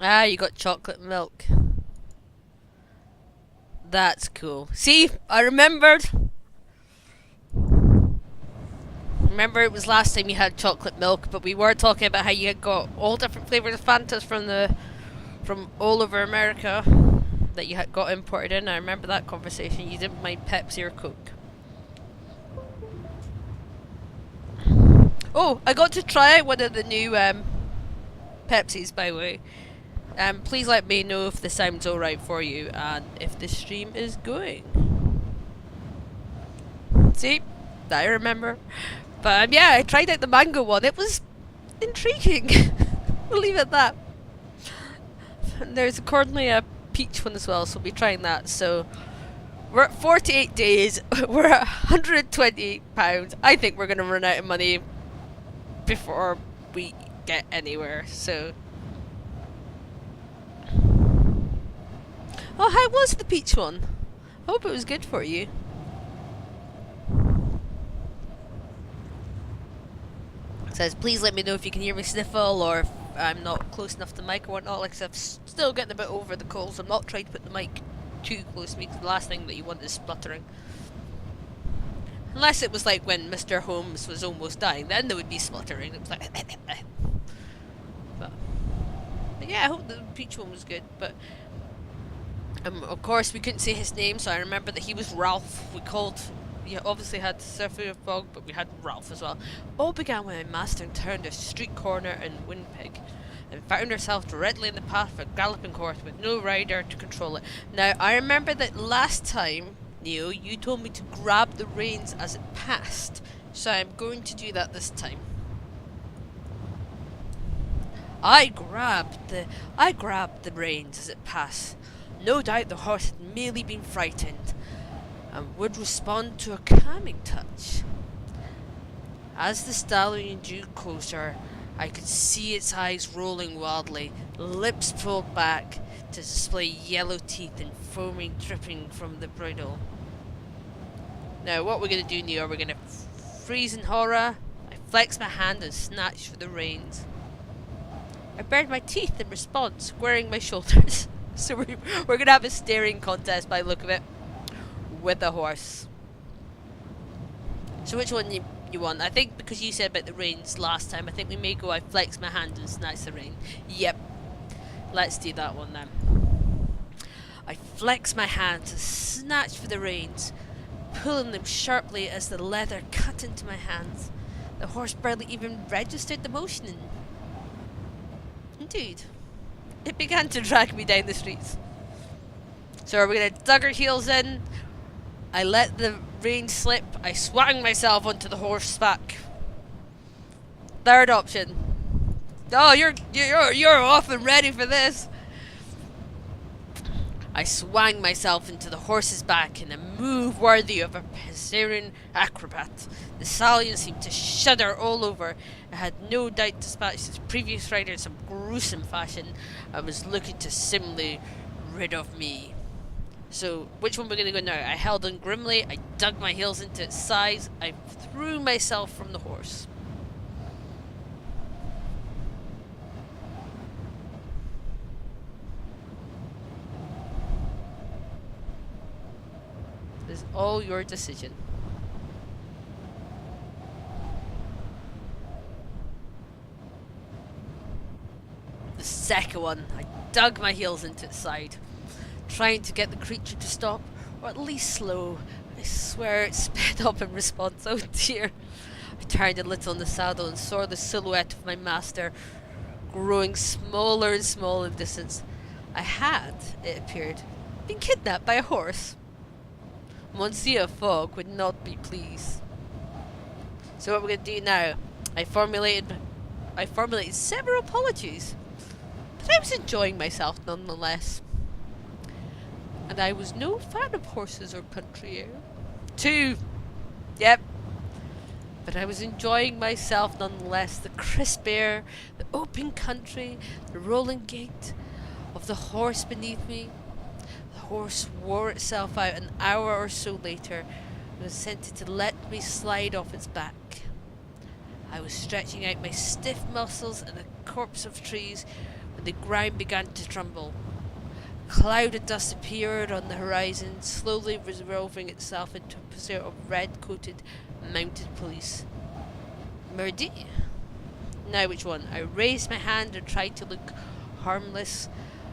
Ah, you got chocolate milk. That's cool. See, I remembered. Remember, it was last time you had chocolate milk, but we were talking about how you had got all different flavors of Fantas from all over America that you had got imported in. I remember that conversation. You didn't mind Pepsi or Coke. Oh, I got to try out one of the new Pepsis, by the way. Please let me know if the sound's alright for you and if the stream is going. See? I remember. But yeah, I tried out the mango one. It was intriguing. We'll leave it at that. And there's currently a peach one as well, so we'll be trying that. So we're at 48 days. We're at £128. I think we're going to run out of money before we get anywhere. So. Oh, how was the peach one? I hope it was good for you. It says, please let me know if you can hear me sniffle or if I'm not close enough to the mic or whatnot. Like I said, I'm still getting a bit over the cold, so I'm not trying to put the mic too close to me, because the last thing that you want is spluttering. Unless it was like when Mr. Holmes was almost dying, then there would be spluttering. It was like but yeah, I hope the peach one was good. But of course we couldn't say his name, so I remember that he was Ralph. We called. You obviously had Surfer Fog, but we had Ralph as well. All began when my master turned a street corner in Windpig and found herself directly in the path of a galloping horse with no rider to control it. Now, I remember that last time, Neo, you told me to grab the reins as it passed, so I'm going to do that this time. I grabbed the reins as it passed. No doubt the horse had merely been frightened and would respond to a calming touch. As the stallion drew closer, I could see its eyes rolling wildly, lips pulled back to display yellow teeth and foaming dripping from the bridle. Now what we're going to do, Neo, we're going to freeze in horror. I flex my hand and snatch for the reins. I bared my teeth in response, squaring my shoulders. So we're going to have a staring contest by the look of it, with a horse. So which one you want? I think because you said about the reins last time, I think we may go I flex my hand and snatch the rein. Yep. Let's do that one then. I flex my hand to snatch for the reins, pulling them sharply as the leather cut into my hands. The horse barely even registered the motion. Indeed. It began to drag me down the streets. So are we going to dug our heels in? I let the reins slip. I swung myself onto the horse's back. Third option. Oh, you're off and ready for this. I swung myself into the horse's back in a move worthy of a Pizarran acrobat. The stallion seemed to shudder all over. I had no doubt dispatched its previous rider in some gruesome fashion and was looking to similarly rid of me. So, which one we're going to go now? I held on grimly, I dug my heels into its sides, I threw myself from the horse. It is all your decision. The second one, I dug my heels into its side, trying to get the creature to stop, or at least slow. I swear it sped up in response. Oh dear. I turned a little in the saddle and saw the silhouette of my master growing smaller and smaller in distance. I had, it appeared, been kidnapped by a horse. Monsieur Fogg would not be pleased. So what we're going to do now, I formulated several apologies, but I was enjoying myself nonetheless. And I was no fan of horses or country air. 2. Yep. But I was enjoying myself nonetheless. The crisp air, the open country, the rolling gait of the horse beneath me. The horse wore itself out an hour or so later and was sent to let me slide off its back. I was stretching out my stiff muscles in a corpse of trees and the ground began to tremble. A cloud of dust appeared on the horizon, slowly resolving itself into a pursuit of red-coated mounted police. Murdy? Now which one? I raised my hand and tried to look harmless.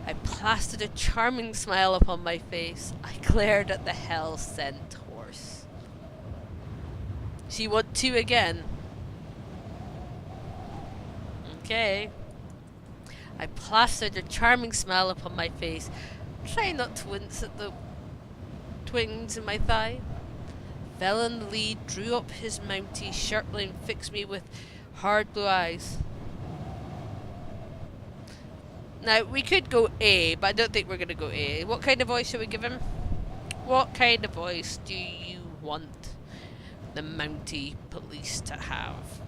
I plastered a charming smile upon my face. I glared at the hell-sent horse. So you want two again? Okay. I plastered a charming smile upon my face, trying not to wince at the twinges in my thigh. Fell in the lead, drew up his mountie sharply and fixed me with hard blue eyes. Now, we could go A, but I don't think we're going to go A. What kind of voice should we give him? What kind of voice do you want the Mountie police to have?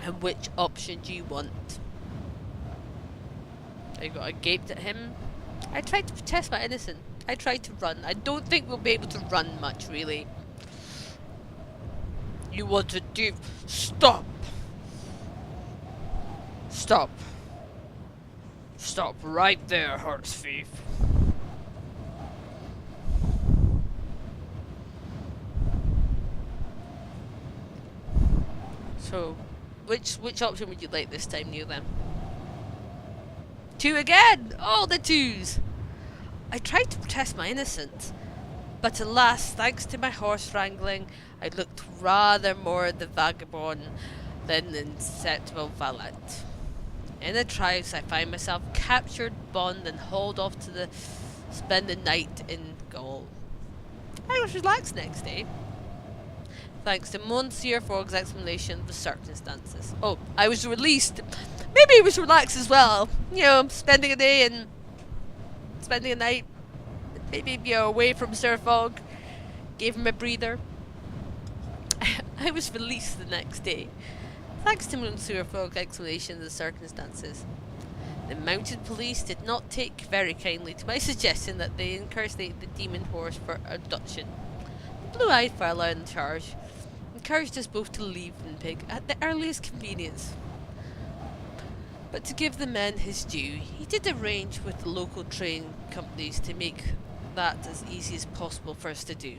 And which option do you want? I gaped at him. I tried to protest my innocence. I tried to run. I don't think we'll be able to run much, really. You want to do... Stop! Stop. Stop right there, horse thief. So, which option would you like this time, Neil, then? Two again! All the twos! I tried to protest my innocence, but alas, thanks to my horse wrangling, I looked rather more the vagabond than the insusceptible valet. In the trials, I find myself captured, bond, and hauled off to spend the night in Gaul. I was relaxed next day, thanks to Monsieur Fogg's explanation of the circumstances. Oh, I was released. Maybe he was relaxed as well. You know, spending a day and spending a night. Maybe you're away from Sir Fogg. Gave him a breather. I was released the next day, thanks to Monsieur Fogg's explanation of the circumstances. The mounted police did not take very kindly to my suggestion that they incarcerate the demon horse for abduction. The blue-eyed fellow in charge encouraged us both to leave Pig at the earliest convenience. But to give the man his due, he did arrange with the local train companies to make that as easy as possible for us to do.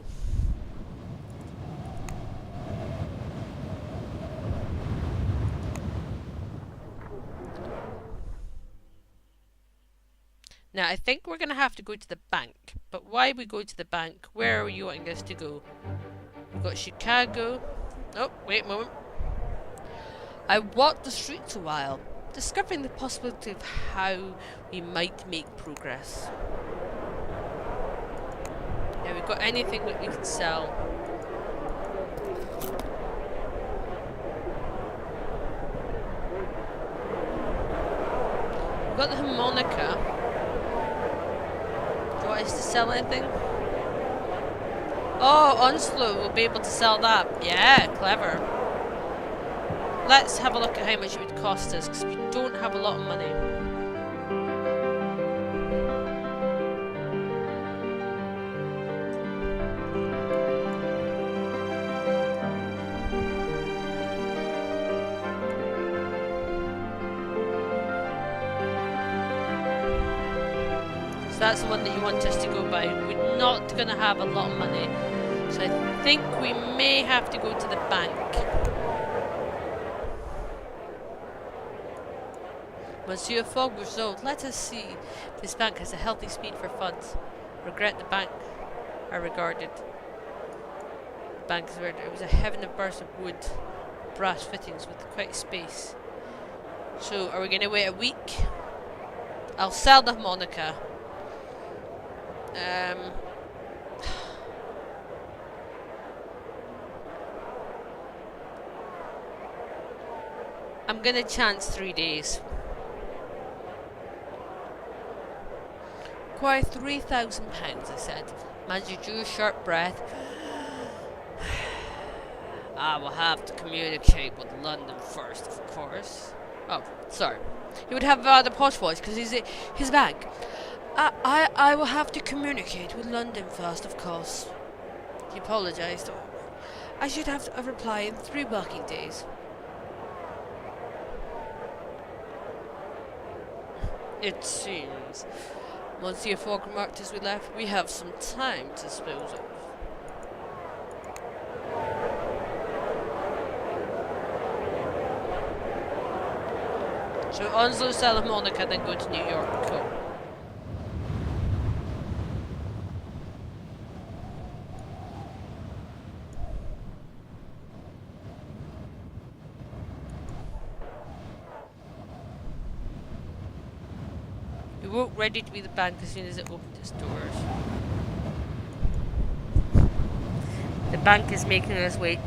Now, I think we're going to have to go to the bank. But why we go to the bank? Where are you wanting us to go? We've got Chicago. Oh, wait a moment. I walked the streets a while, discovering the possibility of how we might make progress. Now, we've got anything that we can sell. We've got the harmonica. Do you want us to sell anything? Oh, Onslow will be able to sell that. Yeah, clever. Let's have a look at how much it would cost us, because we don't have a lot of money. So that's the one that you want us to go by. We're not going to have a lot of money, so I think we may have to go to the bank. Monsieur Fogg was resolved. Let us see if this bank has a healthy speed for funds. Regret the bank are regarded. The bank is regarded. It was a heaven of bursts of wood, brass fittings with quite space. So, are we going to wait a week? I'll sell the harmonica. I'm gonna chance 3 days. Require £3,000, I said. Manager drew a sharp breath. I will have to communicate with London first, of course. Oh, sorry. He would have the posh voice because he's his bank. I will have to communicate with London first, of course. He apologised. I should have a reply in 3 working days. It seems. Monsieur Fogg remarked as we left, we have some time to dispose of. So Onslow, Salamanca, then go to New York. Cool. We woke ready to be the bank as soon as it opened its doors. The bank is making us wait.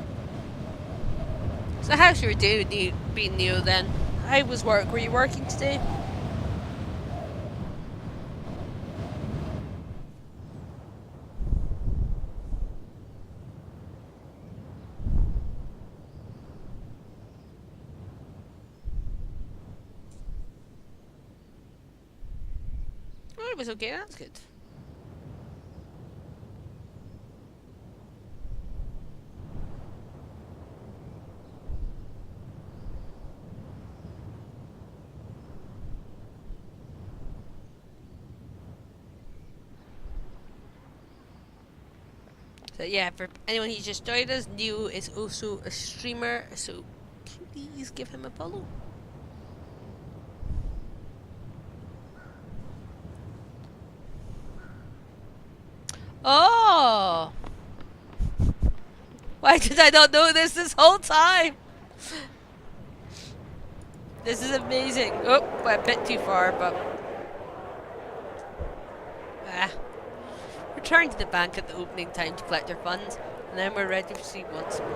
So how's your day been, Neo, then? How was work? Were you working today? Oh, it was okay, that's good. So yeah, for anyone who's just joined us, Neo is also a streamer, so please give him a follow. Oh! Why did I not know this whole time? This is amazing. Oh, went a bit too far, but... Return to the bank at the opening time to collect our funds, and then we're ready to proceed once more.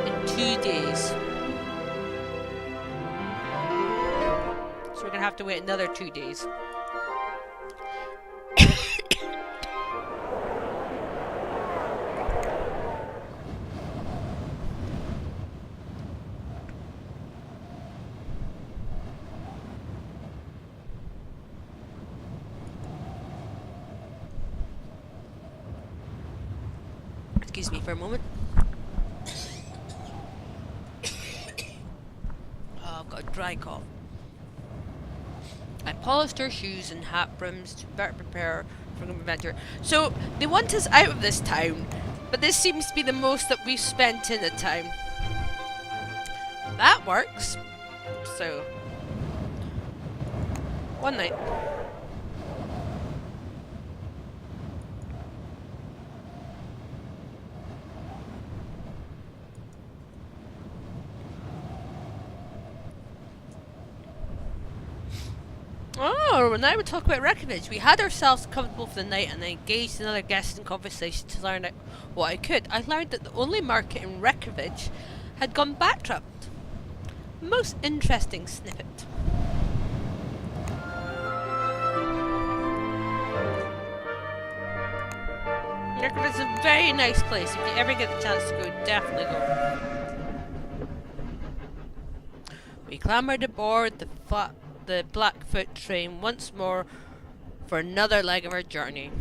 In 2 days. So we're gonna have to wait another 2 days. Excuse me for a moment. Oh, I've got a dry cough. I polished her shoes and hat brims to better prepare for an adventure. So, they want us out of this town, but this seems to be the most that we've spent in the town. That works. So, one night. Oh, now we talk about Reykjavik. We had ourselves comfortable for the night and I engaged another guest in conversation to learn out what I could. I learned that the only market in Reykjavik had gone bankrupt. Most interesting snippet. Reykjavik is a very nice place. If you ever get the chance to go, definitely go. We clambered aboard the Blackfoot train once more for another leg of our journey.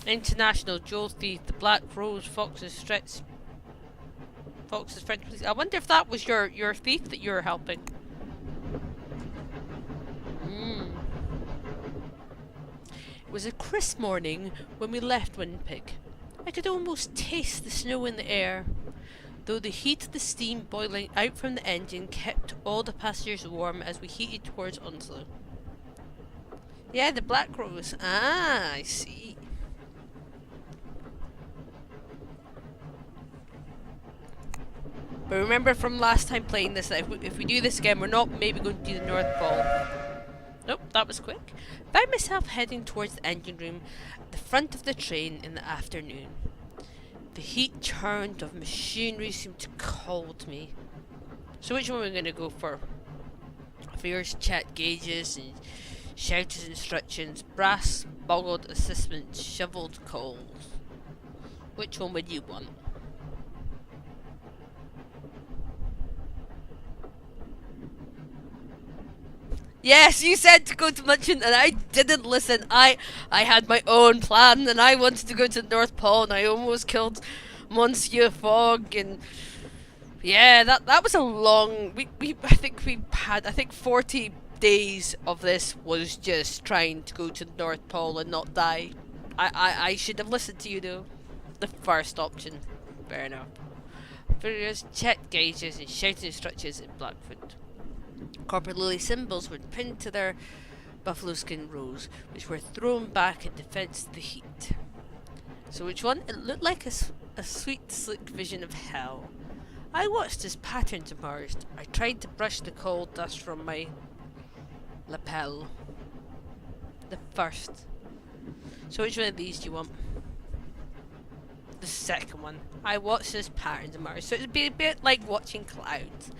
International Jewel Thief, the Black Rose, Fox's French police. I wonder if that was your thief that you were helping. It was a crisp morning when we left Windpig. I could almost taste the snow in the air, though the heat of the steam boiling out from the engine kept all the passengers warm as we heated towards Onslow. Yeah, the Black Rose. Ah, I see. But remember from last time playing this, that if we do this again, we're not maybe going to do the North Pole. Nope, that was quick. Found myself heading towards the engine room at the front of the train in the afternoon. The heat churned of machinery seemed to call to me. So which one are we going to go for? Fierce chat gauges and shouted instructions, brass boggled assessments, shovelled coals. Which one would you want? Yes, you said to go to Munchen, and I didn't listen. I had my own plan, and I wanted to go to the North Pole, and I almost killed Monsieur Fogg, and yeah, that was a long. We I think 40 days of this was just trying to go to the North Pole and not die. I should have listened to you though. The first option. Fair enough. Furious checked gauges and shouted instructions in Blackfoot. Copper lily symbols were pinned to their buffalo skin rows, which were thrown back in defence of the heat. So which one? It looked like a sweet, slick vision of hell. I watched as patterns emerged. I tried to brush the coal dust from my lapel. The first. So which one of these do you want? The second one. I watched as patterns emerge. So it'd be a bit like watching clouds.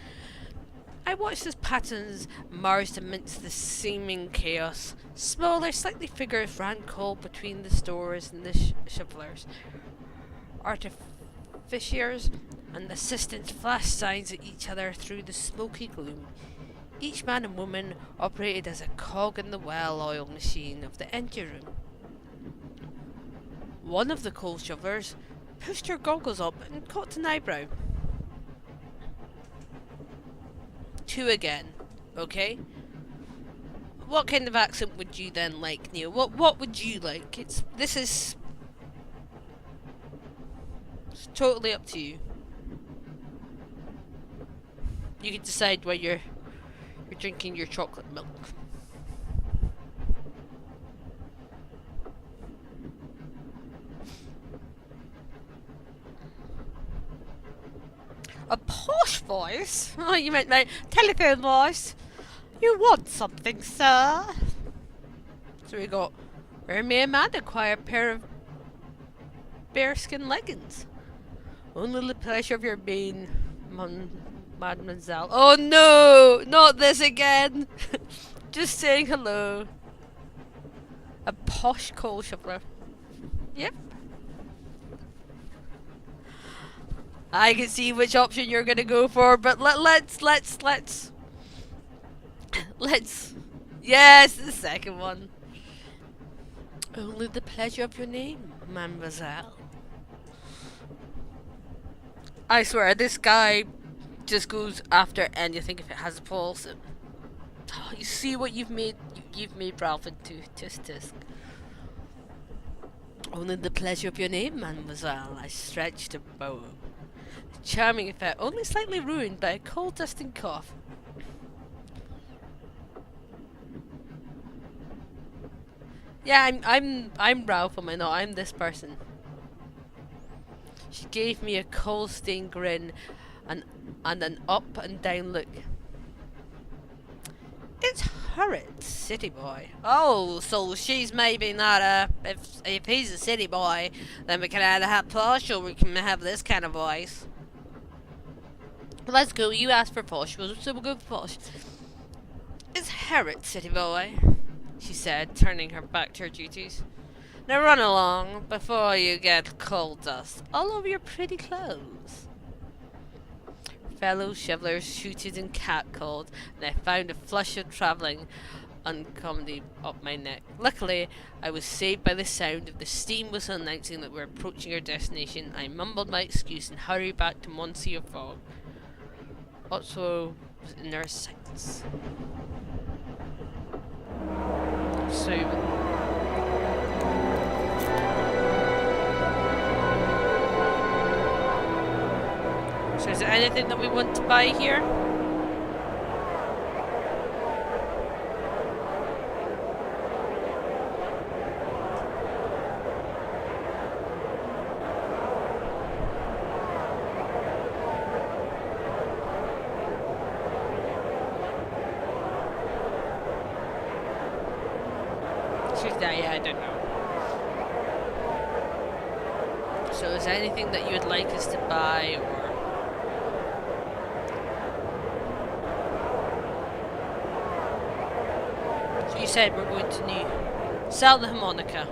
I watched as patterns emerged amidst the seeming chaos. Smaller, slightly figures ran cold between the stores and the shovelers. Artificiers and assistants flashed signs at each other through the smoky gloom. Each man and woman operated as a cog in the well-oiled machine of the engine room. One of the coal shovelers pushed her goggles up and cocked an eyebrow. Two again, okay? What kind of accent would you then like, Neil? What would you like? This is totally up to you. You can decide while you're drinking your chocolate milk. A posh voice? Oh, you meant my telephone voice. You want something, sir? So we got, where may a man acquire a pair of bearskin leggings? Only the pleasure of your being, mademoiselle. Oh no! Not this again! Just saying hello. A posh coal shoveler. Yep. I can see which option you're gonna go for, but let's. Yes, the second one. Only the pleasure of your name, mademoiselle. I swear, this guy just goes after anything if it has a pulse. Oh, you see what you've made? You've made Ralph into tisk. Only the pleasure of your name, mademoiselle. I stretched a bow. Charming effect, only slightly ruined by a coal dusting cough. Yeah, I'm Ralph, am I not? I'm this person. She gave me a coal-stained grin and an up and down look. It's Hurrit, city boy. Oh, so she's maybe not if he's a city boy, then we can either have posh or we can have this kind of voice. Let's go. You asked for posh, so we'll go for posh. It's Hurrit, city boy, she said, turning her back to her duties. Now run along before you get coal dust all over your pretty clothes. Fellow shovelers shooted and catcalled, and I found a flush of travelling uncommonly up my neck. Luckily, I was saved by the sound of the steam whistle announcing that we were approaching our destination. I mumbled my excuse and hurried back to Monsieur Fogg. Otso was in our sights. So is there anything that we want to buy here? Yeah, I don't know. So is there anything that you would like us to buy, or... So you said we're going to sell the harmonica.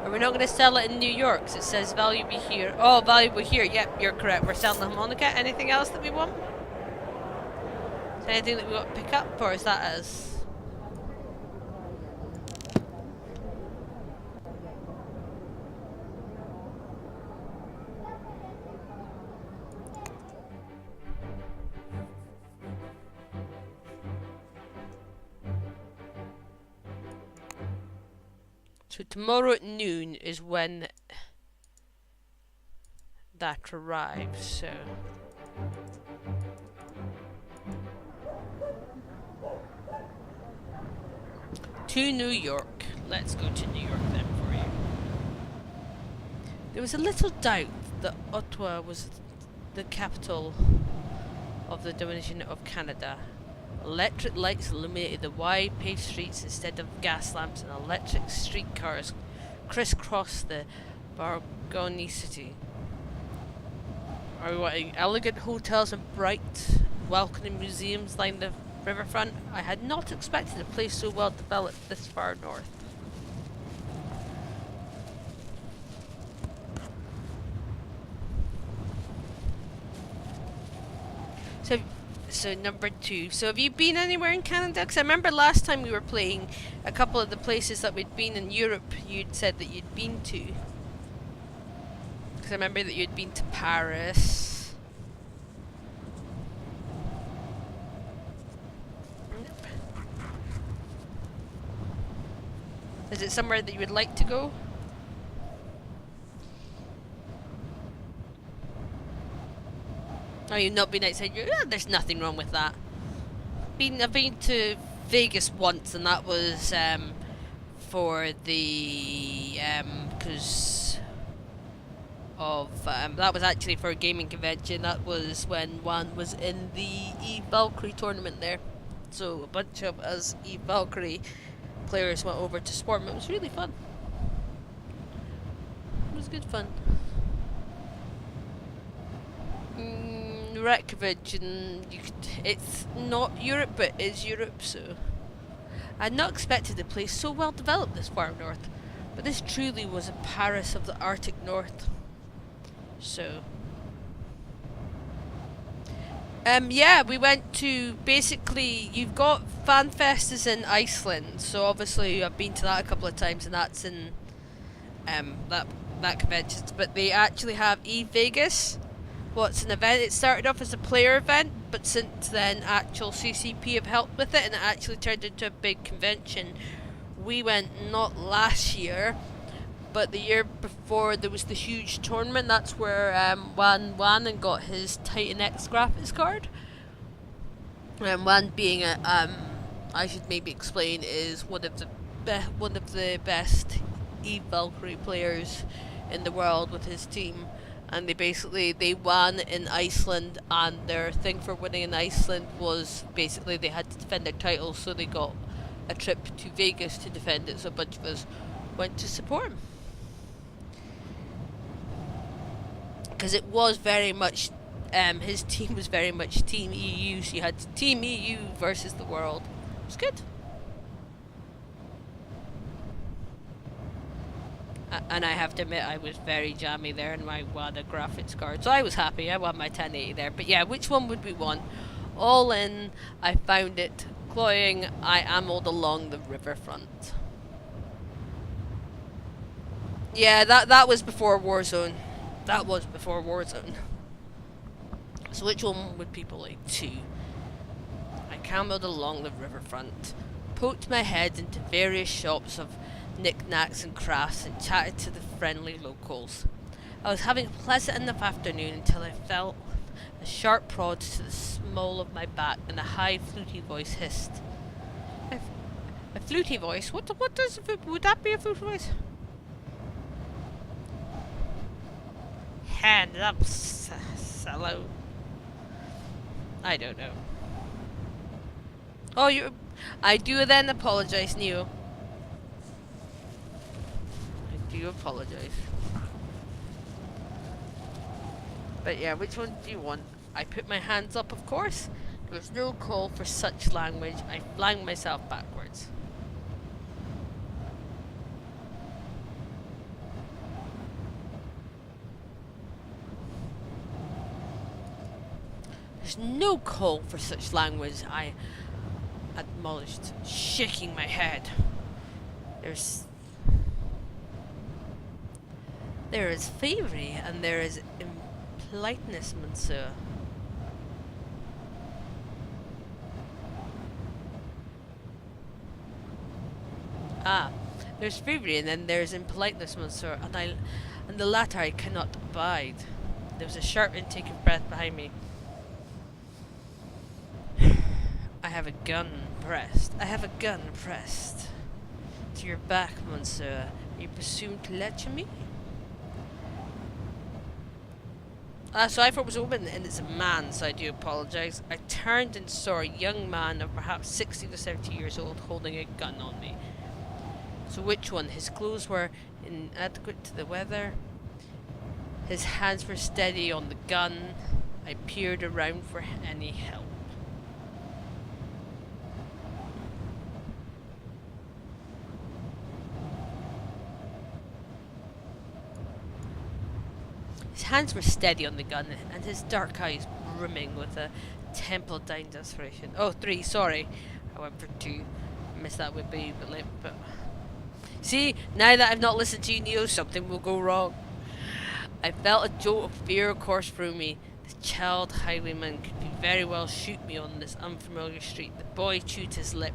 Are we not going to sell it in New York? 'Cause it says valuable here. Oh, valuable here. Yep, you're correct. We're selling the harmonica. Anything else that we want? Is there anything that we got to pick up, or is that us? So tomorrow at noon is when that arrives, so... To New York. Let's go to New York then for you. There was a little doubt that Ottawa was the capital of the Dominion of Canada. Electric lights illuminated the wide paved streets instead of gas lamps, and electric streetcars crisscrossed the Bargoni city. Are we wanting elegant hotels and bright, welcoming museums lined the riverfront? I had not expected a place so well developed this far north. So number 2. So have you been anywhere in Canada? Because I remember last time we were playing, a couple of the places that we'd been in Europe, you'd said that you'd been to. Because I remember that you'd been to Paris. Nope. Is it somewhere that you would like to go? Oh, you've not been outside Europe? Yeah, there's nothing wrong with that. I've been to Vegas once, and that was for the because of that was actually for a gaming convention. That was when Juan was in the Eve Valkyrie tournament there. So a bunch of us Eve Valkyrie players went over to Sportman. It was really fun. It was good fun. Reykjavik, and it's not Europe, but it is Europe, so... I had not expected the place so well developed this far north, but this truly was a Paris of the Arctic North. So... yeah, we went to, basically, you've got FanFest is in Iceland, so obviously I've been to that a couple of times, and that's in, that convention, but they actually have Vegas. Well, it's an event. It started off as a player event, but since then actual CCP have helped with it, and it actually turned into a big convention. We went not last year, but the year before there was the huge tournament. That's where Juan won and got his Titan X graphics card. And Juan being a I should maybe explain, is one of the best Eve Valkyrie players in the world with his team. And they won in Iceland, and their thing for winning in Iceland was basically they had to defend their title, so they got a trip to Vegas to defend it, so a bunch of us went to support him. Because it was very much, his team was very much Team EU, so you had Team EU versus the world. It was good. And I have to admit, I was very jammy there in my WADA graphics card. So I was happy. I won my 1080 there. But yeah, which one would we want? All in, I found it cloying. I ambled along the riverfront. Yeah, that was before Warzone. That was before Warzone. So which one would people like to? I camelled along the riverfront, poked my head into various shops of knickknacks and crafts, and chatted to the friendly locals. I was having a pleasant enough afternoon until I felt a sharp prod to the small of my back, and a high fluty voice hissed. A fluty voice? What does would that be a fluty voice? Hand up, Sallow. I don't know. Oh, I do then apologise, Neo. I do apologise. But yeah, which one do you want? I put my hands up, of course. There was no call for such language. I flung myself backwards. There's no call for such language, I acknowledged, shaking my head. There is thievery, and there is impoliteness, monsieur. Ah, there's thievery, and then there's impoliteness, monsieur, and the latter I cannot abide. There was a sharp intake of breath behind me. I have a gun pressed. To your back, monsieur. You presume to lecture me? So I thought it was a woman, and it's a man, so I do apologise. I turned and saw a young man of perhaps 60 to 70 years old holding a gun on me. So which one? His clothes were inadequate to the weather. His hands were steady on the gun. I peered around for any help. His hands were steady on the gun, and his dark eyes brimming with a temple-down desperation. Oh, 3, sorry. I went for 2. I missed that with B, but... See, now that I've not listened to you, Neo, something will go wrong. I felt a jolt of fear course through me. The child highwayman could very well shoot me on this unfamiliar street. The boy chewed his lip.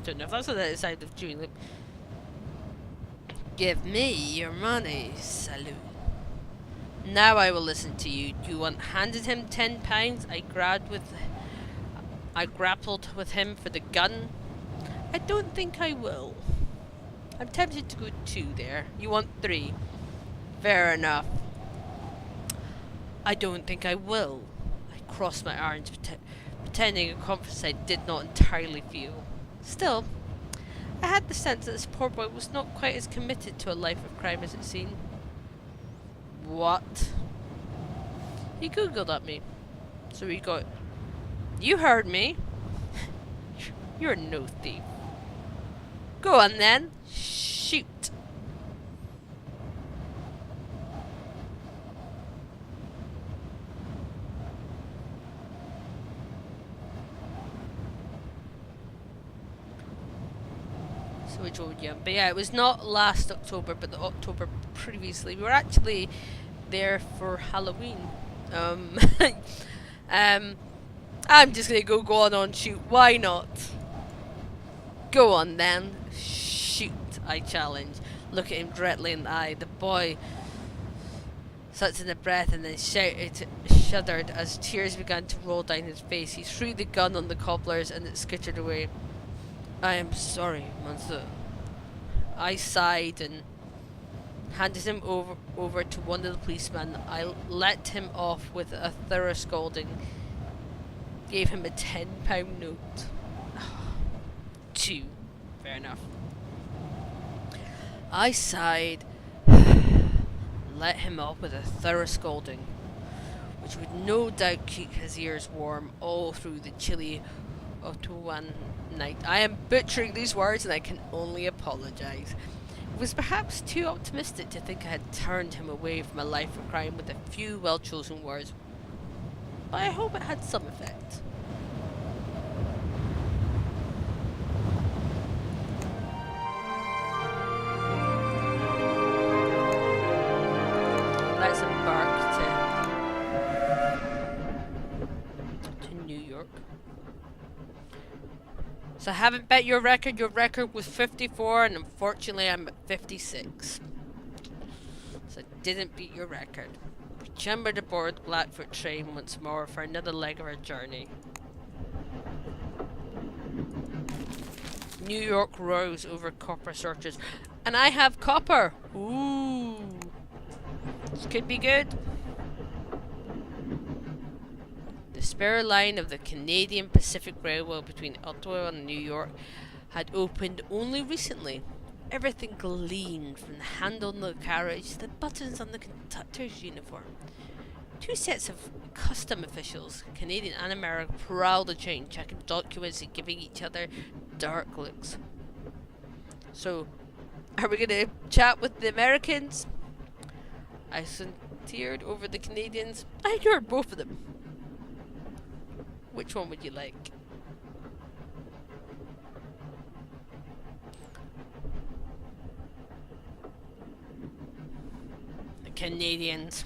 Don't know if that's the sound of chewing lip. Give me your money, Salute. Now I will listen to you. Do you want handed him £10? I grappled with him for the gun. I don't think I will. I'm tempted to go 2 there. You want 3. Fair enough. I don't think I will. I crossed my arms, pretending a confidence I did not entirely feel. Still, I had the sense that this poor boy was not quite as committed to a life of crime as it seemed. What? He googled at me. So he got... You heard me. You're no thief. Go on then. Shoot. So which one would you? But yeah, it was not last October, but the October previously. We were actually there for Halloween. I'm just gonna go on shoot. Why not? Go on then. Shoot, I challenged. Look at him directly in the eye. The boy sucked in a breath and then shuddered as tears began to roll down his face. He threw the gun on the cobblers and it skittered away. I am sorry, monsieur. I sighed and handed him over to one of the policemen. I let him off with a thorough scolding. Gave him a £10 note. 2. Fair enough. I sighed, let him off with a thorough scolding, which would no doubt keep his ears warm all through the chilly Ottawan night. I am butchering these words and I can only apologise. It was perhaps too optimistic to think I had turned him away from a life of crime with a few well-chosen words, but I hope it had some effect. Let's embark to New York. So I haven't bet your record. Your record was 54, and unfortunately I'm at 56. So I didn't beat your record. We chambered aboard the Blackfoot train once more for another leg of our journey. New York rose over copper searches, and I have copper. Ooh. This could be good. The spur line of the Canadian Pacific Railway between Ottawa and New York had opened only recently. Everything gleamed from the handle on the carriage to the buttons on the conductor's uniform. 2 sets of custom officials, Canadian and American, prowled the train, checking documents and giving each other dark looks. So, are we going to chat with the Americans? I volunteered over the Canadians. I ignored both of them. Which one would you like? The Canadians.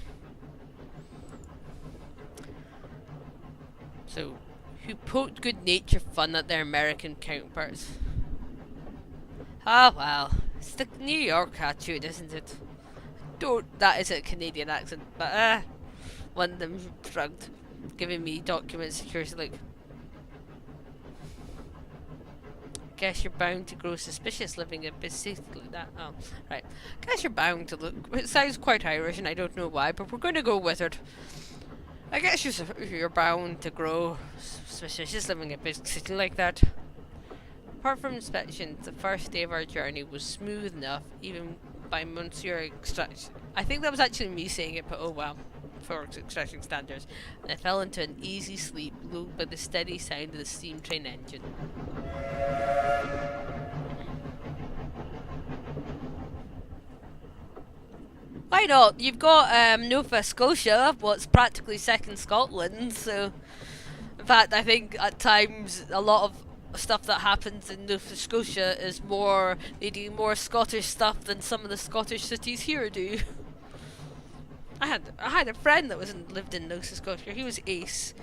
So, who poked good-natured fun at their American counterparts. Ah, well, it's the New York attitude, isn't it? That is a Canadian accent, but one of them shrugged, giving me documents security like. Guess you're bound to grow suspicious living a bit safely like that. Oh, right. Guess you're bound to look. It sounds quite Irish, and I don't know why, but we're going to go with it. I guess you're bound to grow suspicious living a big city like that. Apart from inspections, the first day of our journey was smooth enough, even by Monsieur Extraction. I think that was actually me saying it, but oh well, for extraction standards. And I fell into an easy sleep, lulled by the steady sound of the steam train engine. Why not? You've got Nova Scotia, what's practically second Scotland, so in fact I think at times a lot of stuff that happens in Nova Scotia is more, they do more Scottish stuff than some of the Scottish cities here do. I had a friend that lived in Nova Scotia. He was ace,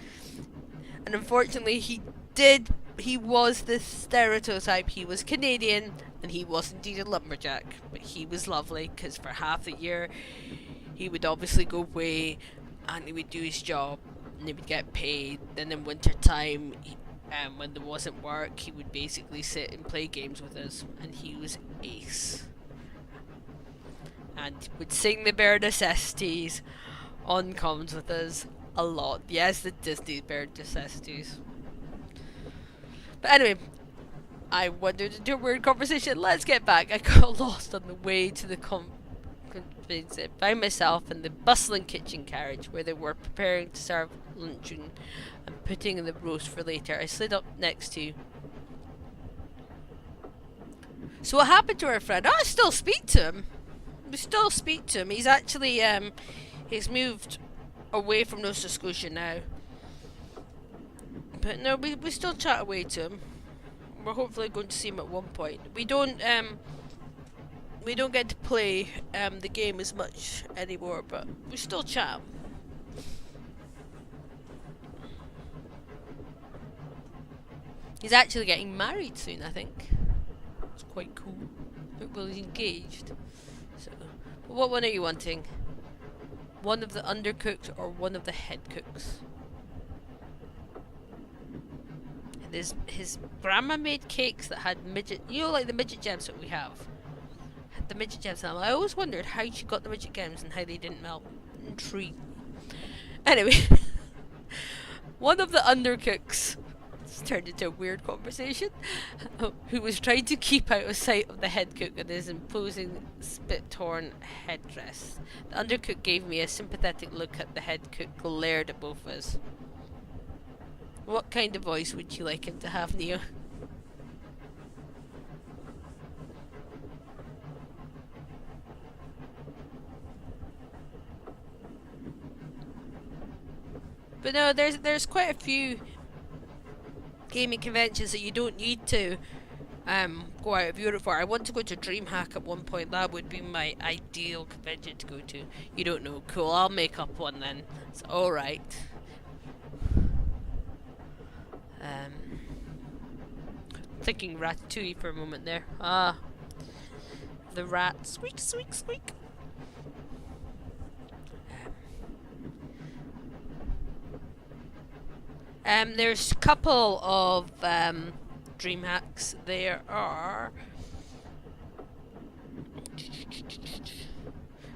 and unfortunately he was the stereotype. He was Canadian, and he was indeed a lumberjack, but he was lovely because for half the year he would obviously go away and he would do his job and he would get paid. Then in winter time, when there wasn't work, he would basically sit and play games with us, and he was ace. And would sing the bare necessities on comms with us a lot. Yes, the Disney bare necessities. But anyway, I wandered into a weird conversation. Let's get back. I got lost on the way to the conference by myself in the bustling kitchen carriage where they were preparing to serve luncheon and putting in the roast for later. I slid up next to. So what happened to our friend? I still speak to him. He's actually he's moved away from Nova Scotia now. But no, we still chat away to him. We're hopefully going to see him at one point. We don't get to play the game as much anymore, but we still chat. He's actually getting married soon, I think. It's quite cool. Well, he's engaged. So, what one are you wanting? One of the undercooks or one of the head cooks? His grandma made cakes that had midget, like the midget gems that we have. Had the midget gems in them. I always wondered how she got the midget gems and how they didn't melt. Intrigued. Anyway, one of the undercooks, it's turned into a weird conversation, who was trying to keep out of sight of the head cook in his imposing spit-torn headdress. The undercook gave me a sympathetic look at the head cook, glared at both of us. What kind of voice would you like him to have, Neo? But no, there's quite a few gaming conventions that you don't need to go out of Europe for. I want to go to DreamHack at one point. That would be my ideal convention to go to. You don't know? Cool, I'll make up one then. It's alright. Thinking Ratatouille for a moment there. Ah, the rat. Squeak, squeak, squeak. There's a couple of DreamHacks. There are.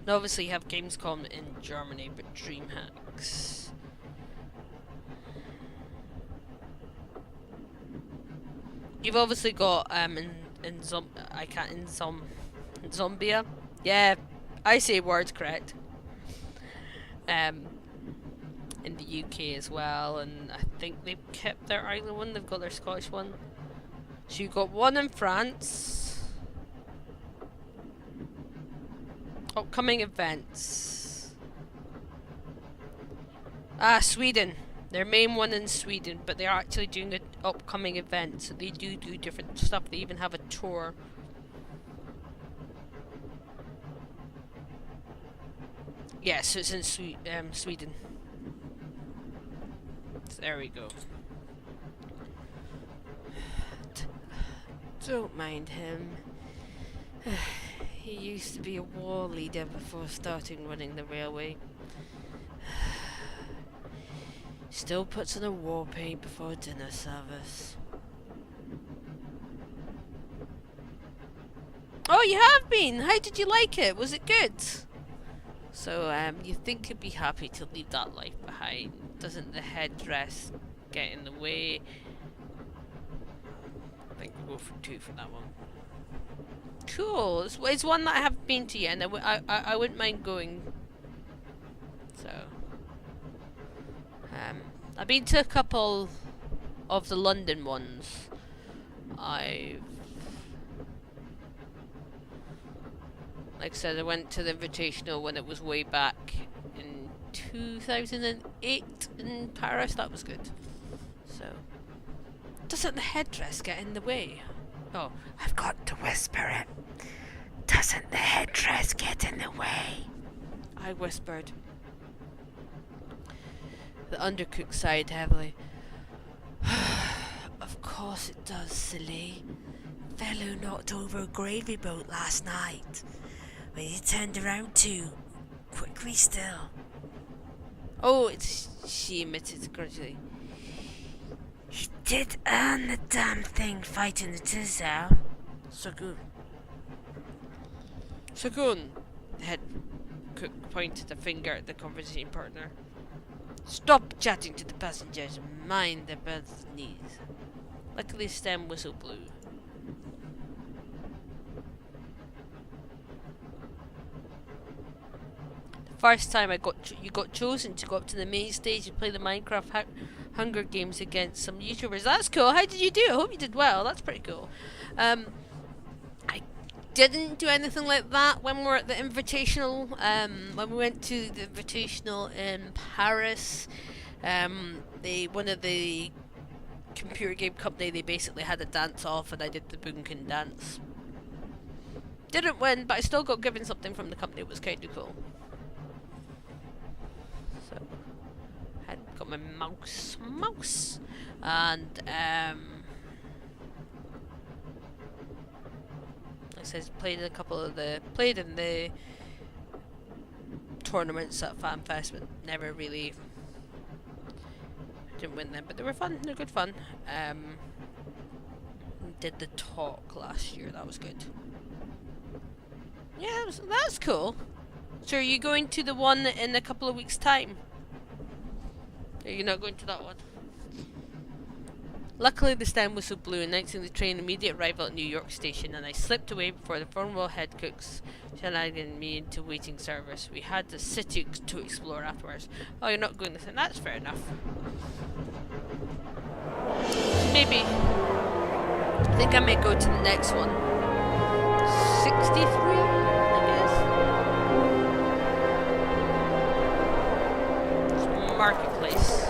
Now obviously you have Gamescom in Germany, but DreamHacks. You've obviously got Zombia. Yeah, I say words correct. In the UK as well, and I think they've kept their Ireland one. They've got their Scottish one. So you've got one in France. Upcoming events. Sweden. Their main one in Sweden, but they're actually doing an upcoming event, so they do different stuff. They even have a tour. Yeah, so it's in Sweden. So there we go. Don't mind him. He used to be a war leader before starting running the railway. Still puts on a war paint before dinner service. Oh, you have been! How did you like it? Was it good? So, you think he'd be happy to leave that life behind. Doesn't the headdress get in the way? I think we'll go for 2 for that one. Cool. It's one that I haven't been to yet, and I wouldn't mind going. So, I've been to a couple of the London ones. Like I said, I went to the Invitational when it was way back in 2008 in Paris. That was good. So, doesn't the headdress get in the way? Oh, I've got to whisper it. Doesn't the headdress get in the way? I whispered. The undercook sighed heavily. Of course it does, silly. Fellow knocked over a gravy boat last night. When he turned around too. Quickly still. Oh, she admitted grudgingly. He did earn the damn thing fighting the Tizao. Sagoon. Sagoon! The head cook pointed a finger at the conversation partner. Stop chatting to the passengers and mind their berth's needs. Luckily, Stem whistle blew. The first time you got chosen to go up to the main stage and play the Minecraft Hunger Games against some YouTubers. That's cool. How did you do? I hope you did well. That's pretty cool. I didn't do anything like that when we were at the Invitational. When we went to the Invitational in Paris, one of the computer game company, they basically had a dance off, and I did the Bunkin dance. Didn't win, but I still got given something from the company. It was kind of cool. So, I got my mouse, and says played in the tournaments at FanFest, but never really didn't win them, but they were fun. They're good fun. Did the talk last year. That was good. Yeah, that's cool. So are you going to the one in a couple of weeks' time? Are you not going to that one? Luckily, the Stem whistle blew, announcing the train immediate arrival at New York Station, and I slipped away before the Cornwall head cooks shenanigan me into waiting service. We had the city to explore afterwards. Oh, you're not going this thing? That's fair enough. Maybe. I think I may go to the next one. 63, I guess. It's Marketplace.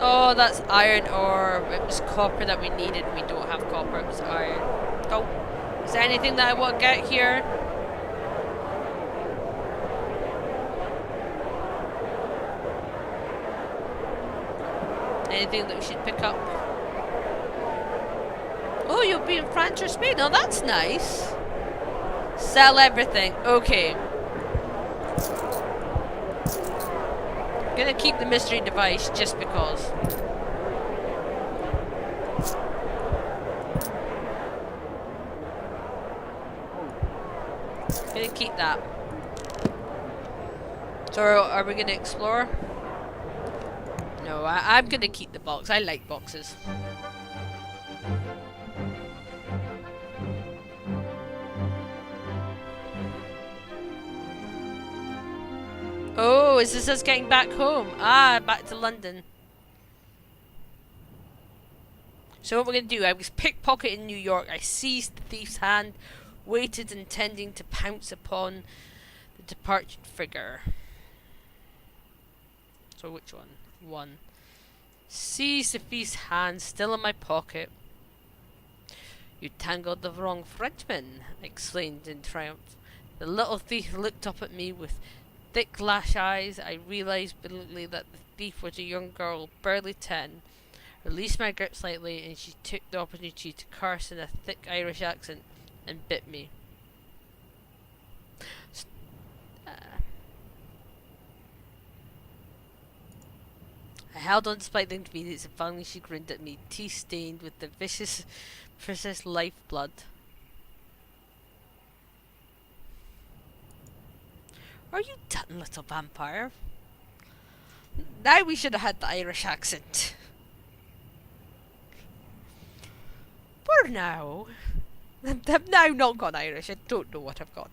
Oh, that's iron ore. It was copper that we needed. We don't have copper. It was iron. Oh, is there anything that I want to get here? Anything that we should pick up? Oh, you'll be in France or Spain. Oh, that's nice. Sell everything. Okay. Gonna keep the mystery device just because. Gonna keep that. So are we gonna explore? No, I'm gonna keep the box. I like boxes. Oh, is this us getting back home? Ah, back to London. So what we're going to do, I was pickpocketed in New York. I seized the thief's hand, waited intending to pounce upon the departed figure. for which one? 1. Seize the thief's hand still in my pocket. You tangled the wrong Frenchman, I exclaimed in triumph. The little thief looked up at me with thick lash eyes. I realized brilliantly that the thief was a young girl, barely 10. I released my grip slightly, and she took the opportunity to curse in a thick Irish accent and bit me. I held on despite the inconvenience, and finally she grinned at me, teeth stained with the vicious, precious lifeblood. Are you done, little vampire? Now we should have had the Irish accent. Where now? I've now not gone Irish. I don't know what I've got.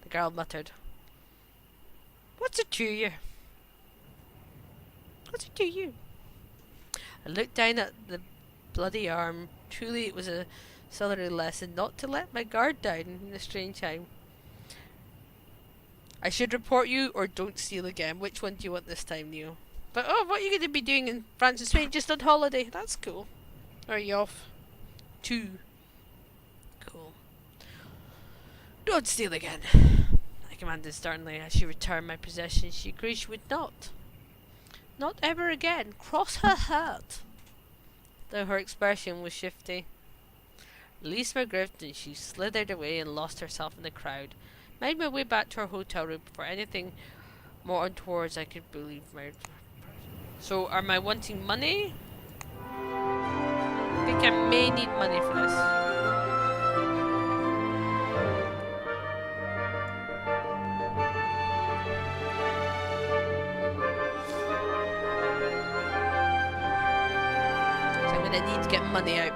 The girl muttered. What's it to you? What's it to you? I looked down at the bloody arm. Truly it was a salary lesson not to let my guard down in a strange time. I should report you or don't steal again. Which one do you want this time, Neil? But what are you going to be doing in France and Spain? Just on holiday? That's cool. Are you off? 2. Cool. Don't steal again, I commanded sternly as she returned my possessions. She agreed she would not. Not ever again. Cross her heart. Though her expression was shifty. Released my grip and she slithered away and lost herself in the crowd. Made my way back to our hotel room before anything more untoward I could believe. So, am I wanting money? I think I may need money for this. So I'm gonna need to get money out.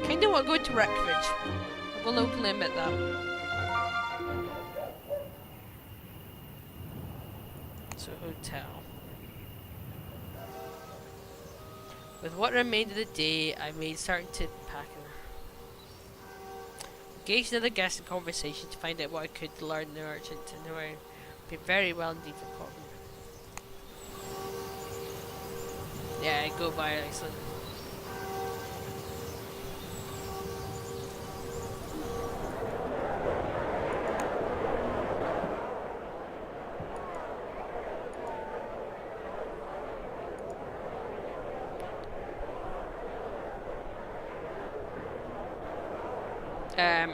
Kinda want to go to Wreckridge. I will openly admit that. So, hotel. With what remained of the day, I made starting to pack and engaged another guest in conversation to find out what I could learn the merchant, and know I would be very well indeed for Cotton. Yeah, I go by Iceland.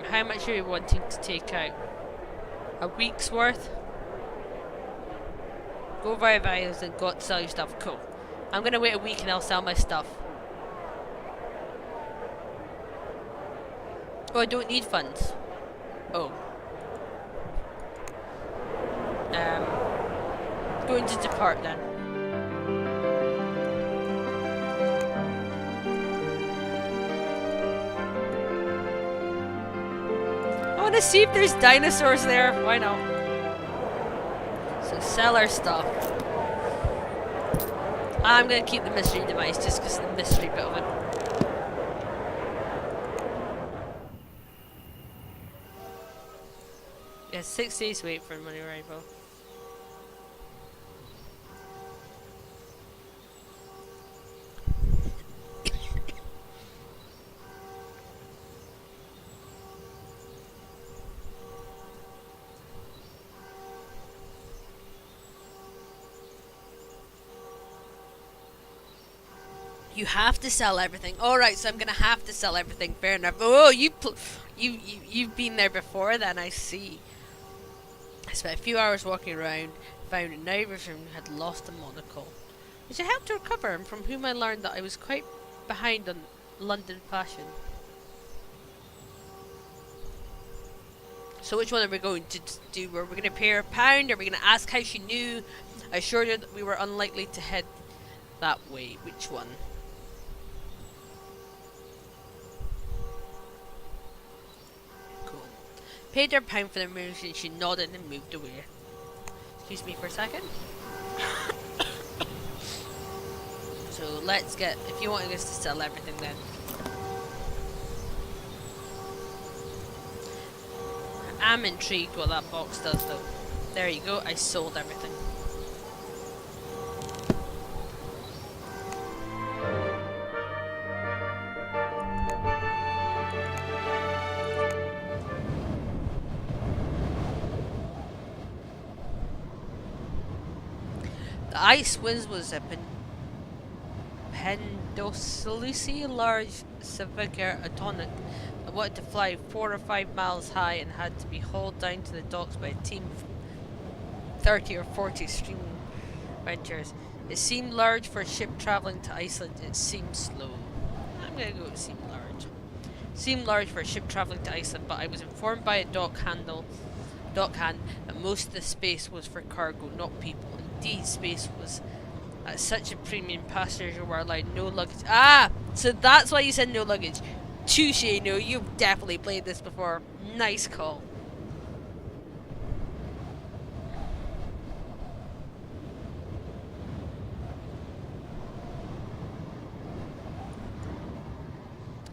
How much are you wanting to take out? A week's worth? Go via Vials and got to sell your stuff. Cool. I'm gonna wait a week and I'll sell my stuff. Oh, I don't need funds. Oh. Going to depart then. I want to see if there's dinosaurs there. Why not? So sell our stuff. I'm gonna keep the mystery device just because of the mystery bit of it. Yeah, 6 days wait for money arrival. You have to sell everything. Alright, so I'm gonna have to sell everything. Fair enough. Oh, you've been there before then, I see. I spent a few hours walking around, found that neither of them had lost a monocle, which I helped to recover, and from whom I learned that I was quite behind on London fashion. So which one are we going to do? Are we going to pay her £1? Are we going to ask how she knew? I assured her that we were unlikely to head that way. Which one? Paid her £1 for the immersion, and she nodded and moved away. Excuse me for a second. So let's get, if you want us to sell everything then. I'm intrigued what that box does though. There you go, I sold everything. The ice winds was a Pendosilisi large Civica Atonic that wanted to fly 4 or 5 miles high and had to be hauled down to the docks by a team of 30 or 40 stream renters. It seemed large for a ship travelling to Iceland. It seemed slow. I'm gonna go with seemed large. Seemed large for a ship travelling to Iceland, but I was informed by a deckhand that most of the space was for cargo, not people. Indeed, space was at such a premium. Passengers were allowed no luggage. Ah! So that's why you said no luggage. Touche, no, you've definitely played this before. Nice call.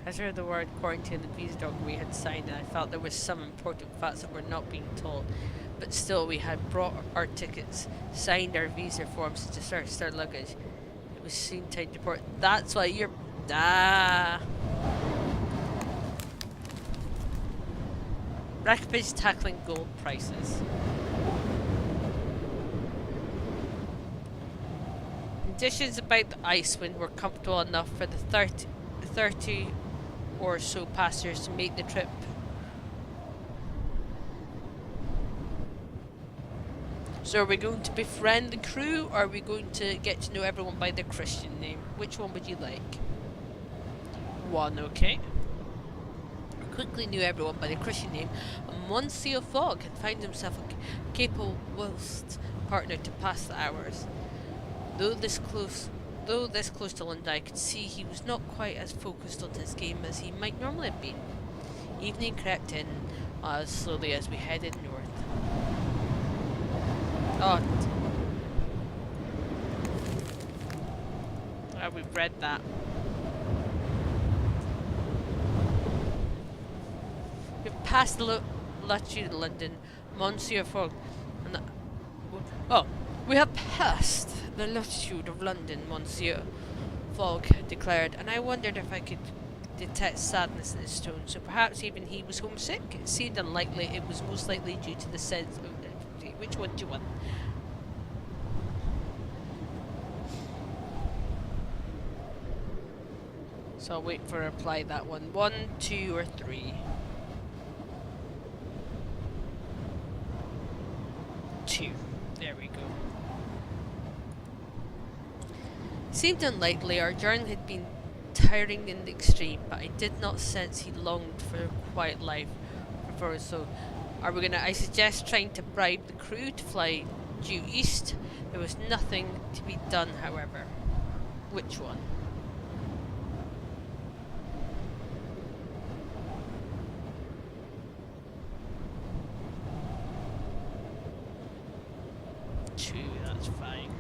As I heard the word quarantine, the visa document we had signed, and I felt there was some important facts that were not being told. But still, we had brought our tickets, signed our visa forms to search our luggage. It was soon time to depart. That's why you're... Ah! Rackbridge tackling gold prices. Conditions about the Icewind were comfortable enough for the 30 or so passengers to make the trip. So are we going to befriend the crew, or are we going to get to know everyone by their Christian name? Which one would you like? One, okay. Quickly knew everyone by their Christian name, and Monsieur Fogg had found himself a capable whilst partner to pass the hours. Though this close to London, I could see he was not quite as focused on his game as he might normally have been. Evening crept in as slowly as we headed north. Oh, we've read that. We passed the latitude of London, Monsieur Fogg, and we have passed the latitude of London, Monsieur Fogg declared, and I wondered if I could detect sadness in his tone. So perhaps even he was homesick. It seemed unlikely. It was most likely due to the sense of... Which one do you want? So I'll wait for a reply that one. 1, 2, or 3. 2. There we go. Seemed unlikely. Our journey had been tiring in the extreme, but I did not sense he longed for a quiet life. So, are we gonna? I suggest trying to bribe the crew to fly due east. There was nothing to be done, however. Which one? That's fine.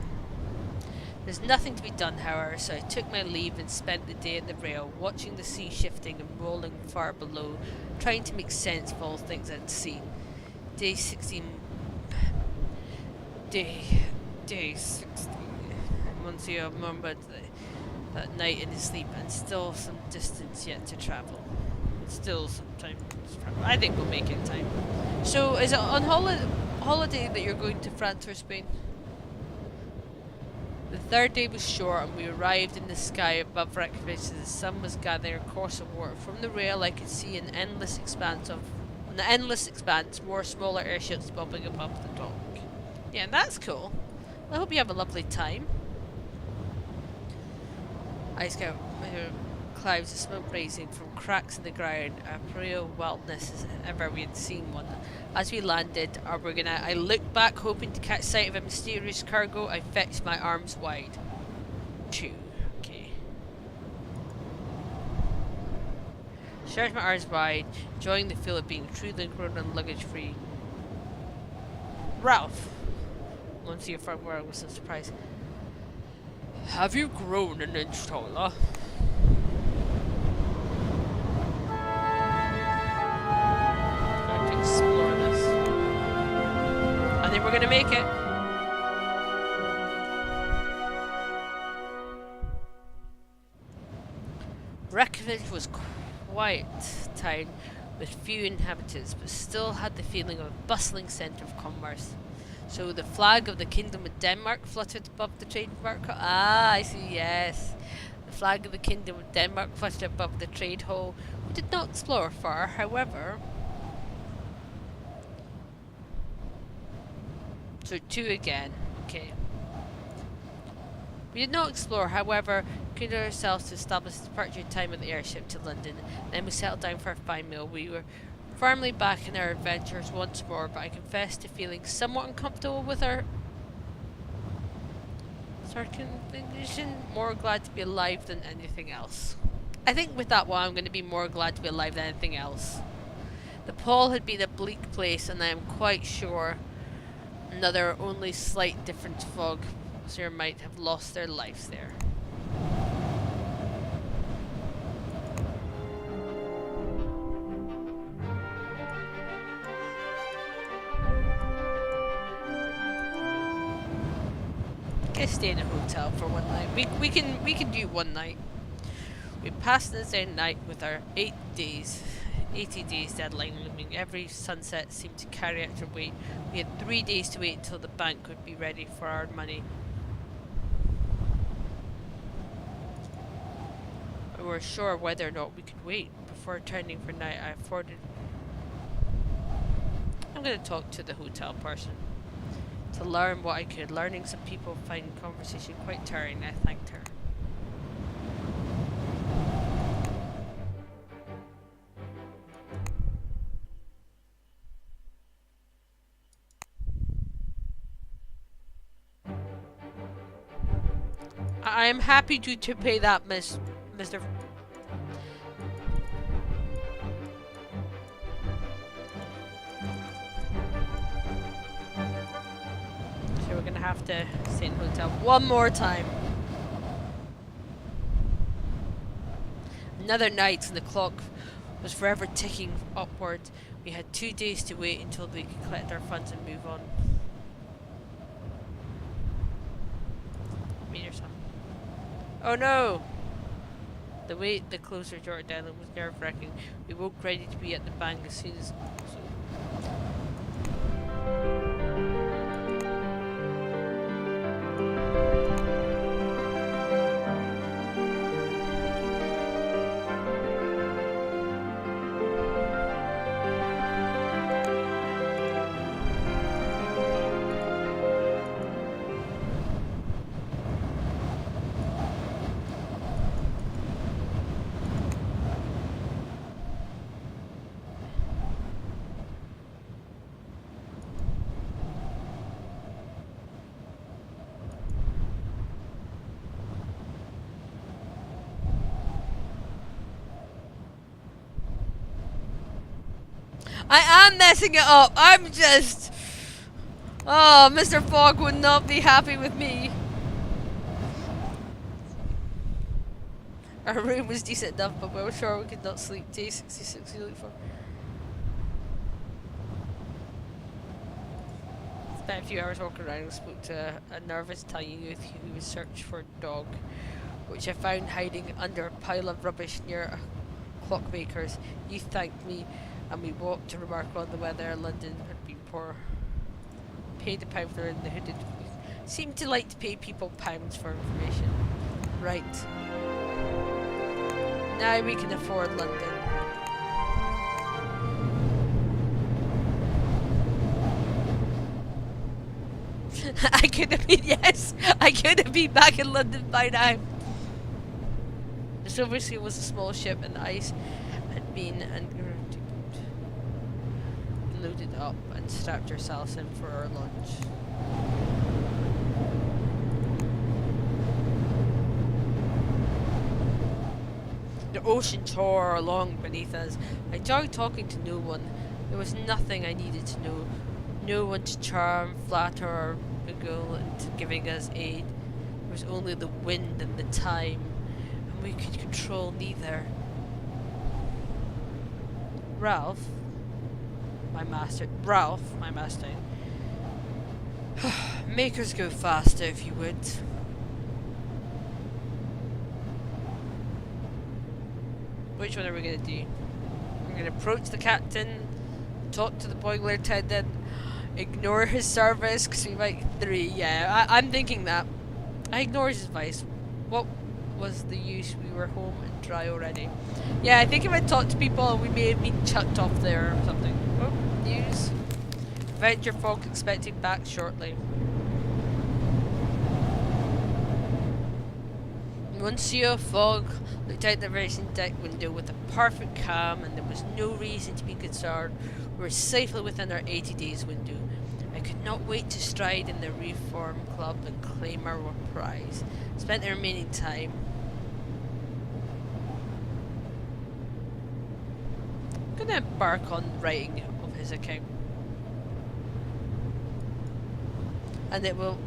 There's nothing to be done, however, so I took my leave and spent the day at the rail, watching the sea shifting and rolling far below, trying to make sense of all things I'd seen. Day 16. Monsieur murmured that night in his sleep, and still some distance yet to travel. Still some time to travel. I think we'll make it in time. So, is it on holiday that you're going to France or Spain? The third day was short, and we arrived in the sky above Reykjavik as the sun was gathering a course of water. From the rail, I could see an endless expanse, more smaller airships bobbing above the dock. Yeah, that's cool. I hope you have a lovely time. Ice scout clouds of smoke rising from cracks in the ground, a pale wildness as ever we had seen one. As we landed, I looked back hoping to catch sight of a mysterious cargo. I fetched my arms wide. 2. Okay. Stretched my arms wide, enjoying the feel of being truly grown and luggage free. Ralph! Monsieur Fogg was so surprised. Have you grown an inch taller? Explore this. I think we're gonna make it. Reykjavik was quiet town with few inhabitants, but still had the feeling of a bustling centre of commerce. So the flag of the Kingdom of Denmark fluttered above the trademark. Ah, I see, yes. The flag of the Kingdom of Denmark fluttered above the trade hall. We did not explore far, however. So 2 again. Okay. We did not explore, however, committed ourselves to establish the departure time of the airship to London. Then we settled down for a fine meal. We were firmly back in our adventures once more, but I confess to feeling somewhat uncomfortable with our circumvention. More glad to be alive than anything else. I think with that one, I'm going to be more glad to be alive than anything else. The Pole had been a bleak place, and I am quite sure another only slight different fog might have lost their lives there. Let's stay in a hotel for one night. We can do one night. We passed the same night with our 80 days deadline looming. Every sunset seemed to carry extra weight. We had 3 days to wait until the bank would be ready for our money. We were sure whether or not we could wait. Before returning for night, I'm going to talk to the hotel person to learn what I could. Learning some people find conversation quite tiring. I thanked her. I am happy to pay that, Mr. So we're gonna have to stay in the hotel one more time. Another night, and the clock was forever ticking upward. We had 2 days to wait until we could collect our funds and move on. Oh no! The wait, the closer Jordan Island was nerve-wracking. We woke ready to be at the bank as soon as possible. I am messing it up. I'm just... Oh, Mr. Fogg would not be happy with me. Our room was decent enough, but we were sure we could not sleep. Day 66, we looked for. Spent a few hours walking around and spoke to a nervous Italian youth who was searching for a dog, which I found hiding under a pile of rubbish near a clockmaker's. He thanked me, and we walked to remark on the weather. London had been poor. Paid a pound for in the hooded. Seemed to like to pay people pounds for information. Right. Now we can afford London. I could have been, yes, I could have been back in London by now. The Silver Seal was a small ship, and the ice had been loaded up and strapped ourselves in for our lunch. The ocean tore along beneath us. I enjoyed talking to no one. There was nothing I needed to know. No one to charm, flatter, or beguile into giving us aid. There was only the wind and the time, and we could control neither. Ralph, my master. Make us go faster, if you would. Which one are we gonna do? We're gonna approach the captain, talk to the boiler attendant. Ignore his service because we might 3. Yeah, I'm thinking that. I ignore his advice. What was the use? We were home and dry already. Yeah, I think if I talked to people, we may have been chucked off there or something. Oh, news. Venture Fog expecting back shortly. Monsieur Fogg looked out the racing deck window with a perfect calm, and there was no reason to be concerned. We were safely within our 80 days window. I could not wait to stride in the Reform Club and claim our prize. Spent the remaining time. I'm gonna embark on writing of his account. And it will,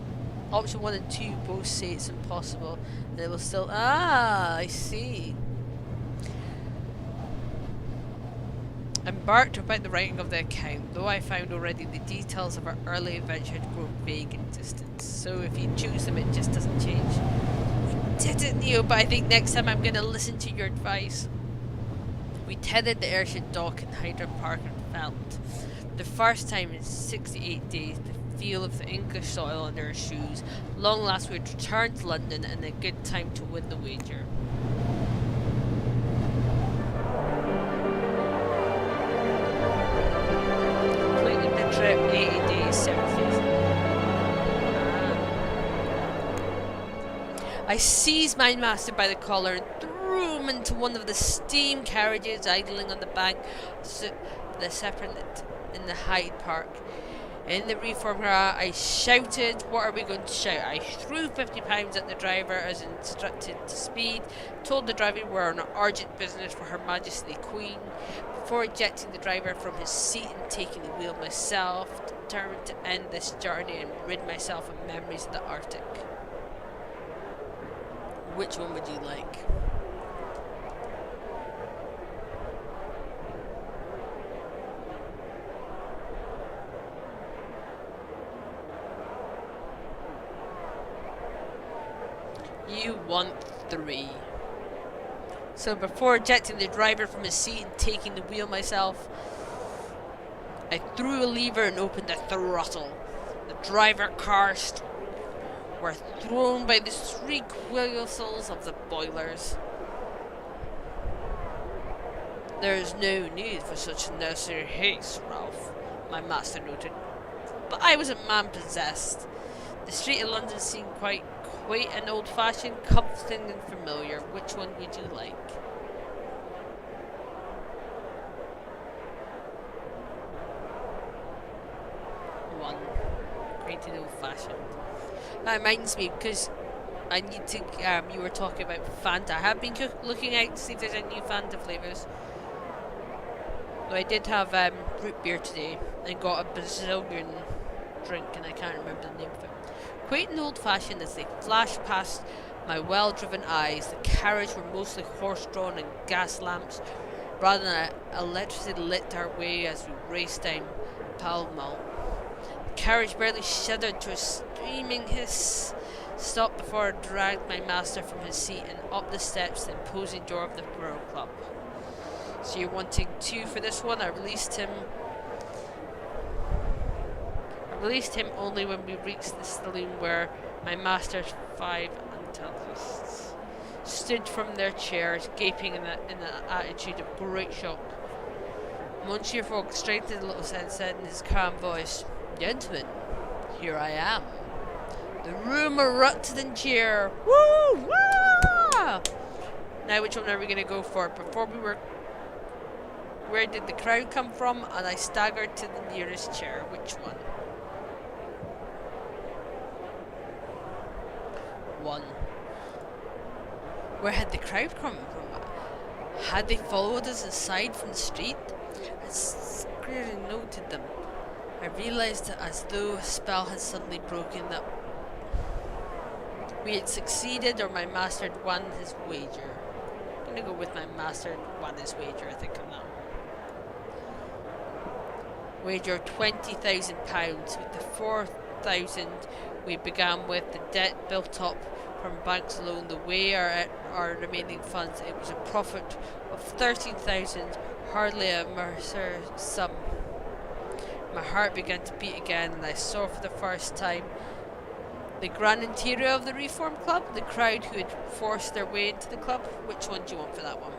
option 1 and 2 both say it's impossible. And it will still, I see. Embarked about the writing of the account, though I found already the details of our early adventure had grown vague in distance. So if you choose them, it just doesn't change. We did it, Neo, but I think next time I'm going to listen to your advice. We tethered the airship dock in Hyder Park and felt, the first time in 68 days, the feel of the English soil under our shoes. Long last we would return to London and a good time to win the wager. Trip 80 days, 70 days. I seized my master by the collar and threw him into one of the steam carriages idling on the bank, the separate in the Hyde Park. In the Reform Club, I shouted, "What are we going to shout?" I threw £50 at the driver as instructed to speed, told the driver we were on urgent business for Her Majesty the Queen. Before ejecting the driver from his seat and taking the wheel myself, determined to end this journey and rid myself of memories of the Arctic. Which one would you like? You want 3. So before ejecting the driver from his seat and taking the wheel myself, I threw a lever and opened the throttle. The driver cursed. Were thrown by the 3 whistles of the boilers. There is no need for such unnecessary haste, Ralph, my master noted. But I was a man possessed. The street of London seemed quite quaint and old-fashioned, comforting and familiar. Which one would you like? One. Quaint and old-fashioned. That reminds me, because I need to, you were talking about Fanta. I have been looking out to see if there's any new Fanta flavours. Though I did have root beer today and got a Brazilian drink, and I can't remember the name of it. Quaint and old-fashioned as they flashed past my well-driven eyes, the carriage were mostly horse-drawn and gas lamps, rather than electricity lit our way as we raced down Pall Mall. The carriage barely shuddered to a streaming hiss, stopped before I dragged my master from his seat and up the steps to the imposing door of the Borough Club. So you're wanting 2 for this one? I released him only when we reached the saloon where my master's 5 antagonists stood from their chairs, gaping in an attitude of great shock. Monsieur Fogg straightened a little and said in his calm voice, "Gentlemen, here I am." The room erupted in cheer. Woo! Wah! Now which one are we going to go for? Where did the crowd come from? And I staggered to the nearest chair. Which one? 1. Where had the crowd come from? Had they followed us aside from the street? I squarely noted them. I realized that as though a spell had suddenly broken, that we had succeeded or my master had won his wager. I'm gonna go with my master had won his wager, I think, on that one. Wager £20,000. With the 4,000 we began with, the debt built up from banks alone, the way our remaining funds, it was a profit of 13,000, hardly a mercer sum. My heart began to beat again, and I saw for the first time the grand interior of the Reform Club, the crowd who had forced their way into the club. Which one do you want for that one?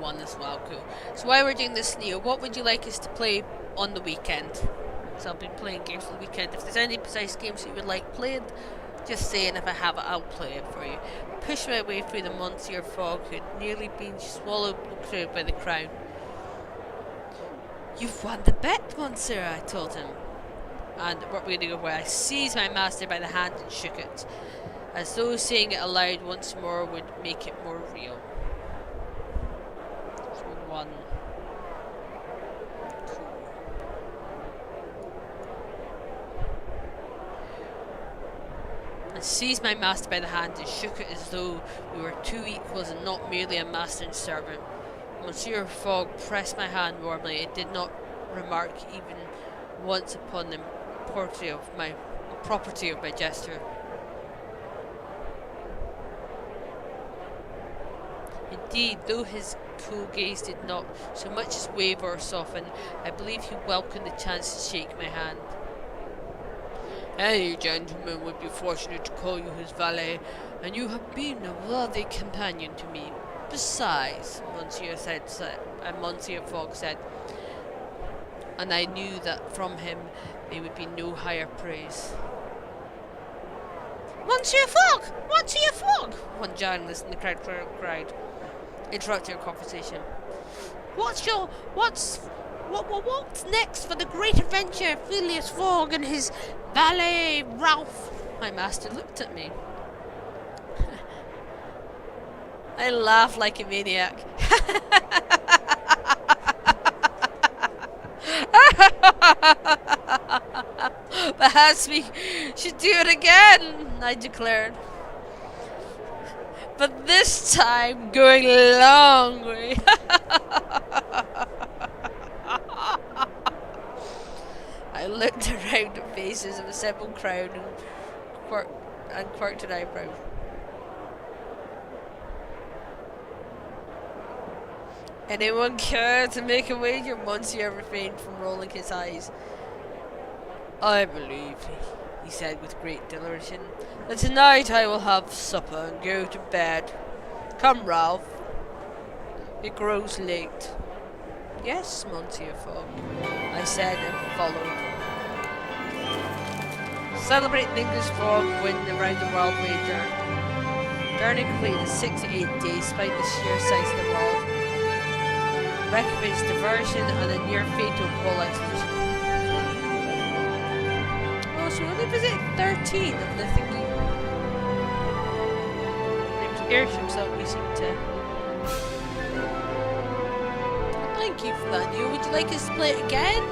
One as well, cool. So while we're doing this, Neo, what would you like us to play on the weekend? So I'll be playing games on the weekend. If there's any precise games that you would like played, just say, and if I have it, I'll play it for you. Push my way through the Monsieur Fog, who had nearly been swallowed by the crowd. You've won the bet, Monsieur, I told him. And what we're going to go where I seized my master by the hand and shook it, as though saying it aloud once more would make it more real. So one. And seized my master by the hand and shook it as though we were two equals and not merely a master and servant. Monsieur Fogg pressed my hand warmly. It did not remark even once upon the property of my gesture. Indeed, though his cool gaze did not so much as waver or soften, I believe he welcomed the chance to shake my hand. Any gentleman would be fortunate to call you his valet, and you have been a worthy companion to me. Besides, Monsieur Fogg said, and I knew that from him there would be no higher praise. Monsieur Fogg! Monsieur Fogg! One journalist in the crowd cried, interrupting our conversation. What's next for the great adventure of Phileas Fogg and his valet Ralph? My master looked at me. I laughed like a maniac. Perhaps we should do it again, I declared. But this time going a long way. I looked around the faces of the assembled crowd and quirked an eyebrow. Anyone care to make a wager? Monsieur refrained from rolling his eyes. I believe, he said with great deliberation, that tonight I will have supper and go to bed. Come, Ralph. It grows late. Yes, Monsieur Fogg, I said and followed. Celebrate the English Frog win the round the world wager. Journey completed in 6 to 8 days despite the sheer size of the world. Recompense diversion and a near fatal pole expedition. Oh, so we only visited 13 of the thingy. Named airships that we seem to. Thank you for that, Neil. Would you like us to play it again?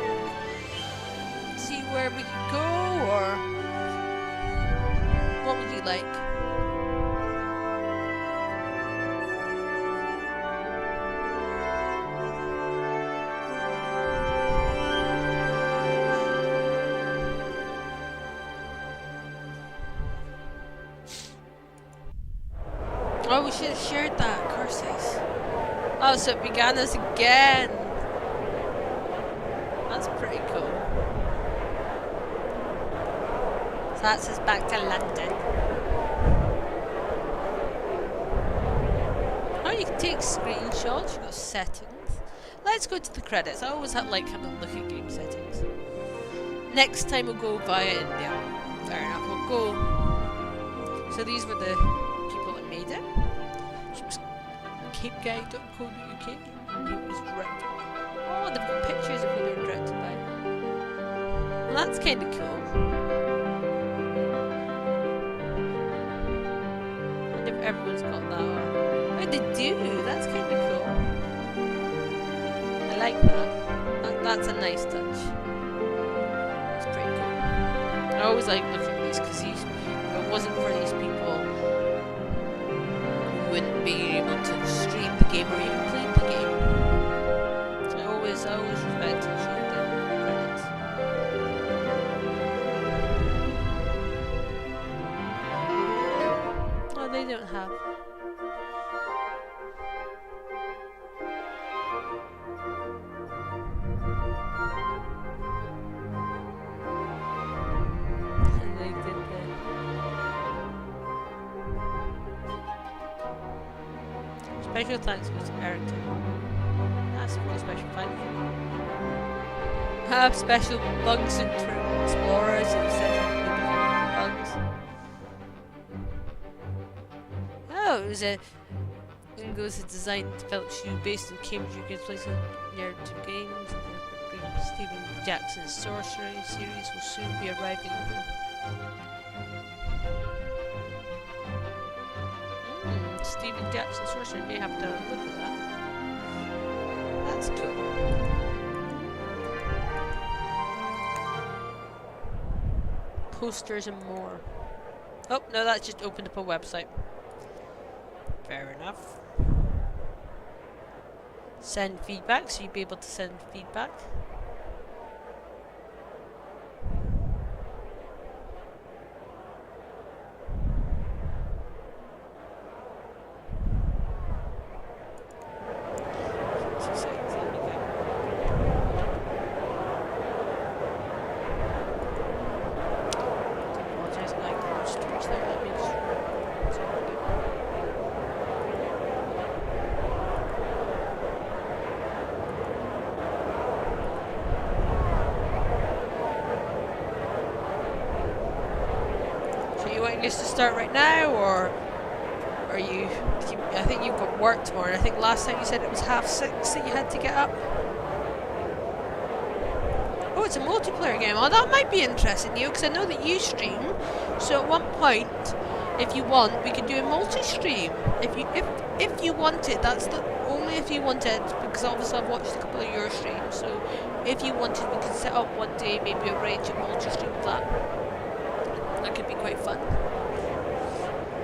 See where we can go, or what would you like? Oh, we should have shared that, curses. Oh, so it began us again. That's pretty cool. So that's us back to London. Oh, you can take screenshots. You've got settings. Let's go to the credits. I always like having a look at game settings. Next time we'll go via India. Fair enough, we'll go. So these were the people that made it. CapeGuide.co.uk. It was directed. Oh, they've got pictures of who they're directed by. Well, that's kind of cool. I wonder if everyone's got that. Oh, they do. That's kind of cool. I like that. That's a nice touch. It's pretty cool. I always like looking at these because if it wasn't for these people, wouldn't be able to stream the game or even play the game. I always respect and show the credits. Oh, they don't have. Special thanks goes to Eric. That's a really special thank you. Have special bugs and explorers and bugs. Oh, it was a Ingo's design developed shoe based on Cambridge UK's place near to games. Stephen Jackson's Sorcery series will soon be arriving. Stephen Jackson's Sorcery may have to look at that. That's cool. Posters and more. Oh, no, that's just opened up a website. Fair enough. Send feedback, so you'll be able to send feedback. To start right now, or are you? I think you've got work tomorrow. I think last time you said it was 6:30 that you had to get up. Oh, it's a multiplayer game. Oh, that might be interesting, Neil, because I know that you stream. So at one point, if you want, we could do a multi-stream. If you want it, that's the only if you want it, because obviously I've watched a couple of your streams. So if you wanted, we could set up one day, maybe arrange a multi-stream of that. That could be quite fun.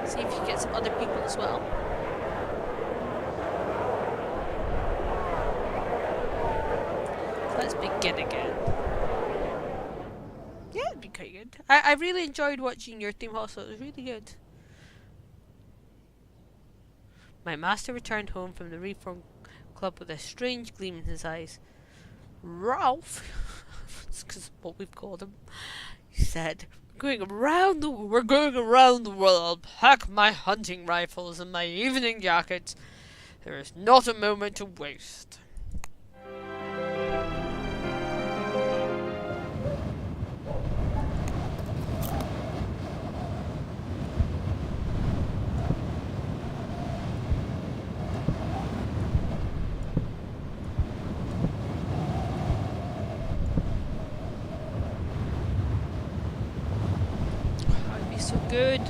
See if you get some other people as well. So let's begin again. Yeah, it'd be quite good. I really enjoyed watching your theme also. It was really good. My master returned home from the Reform Club with a strange gleam in his eyes. Ralph, that's because what we've called him, he said, we're going around the world. Pack my hunting rifles and my evening jackets. There is not a moment to waste. Good.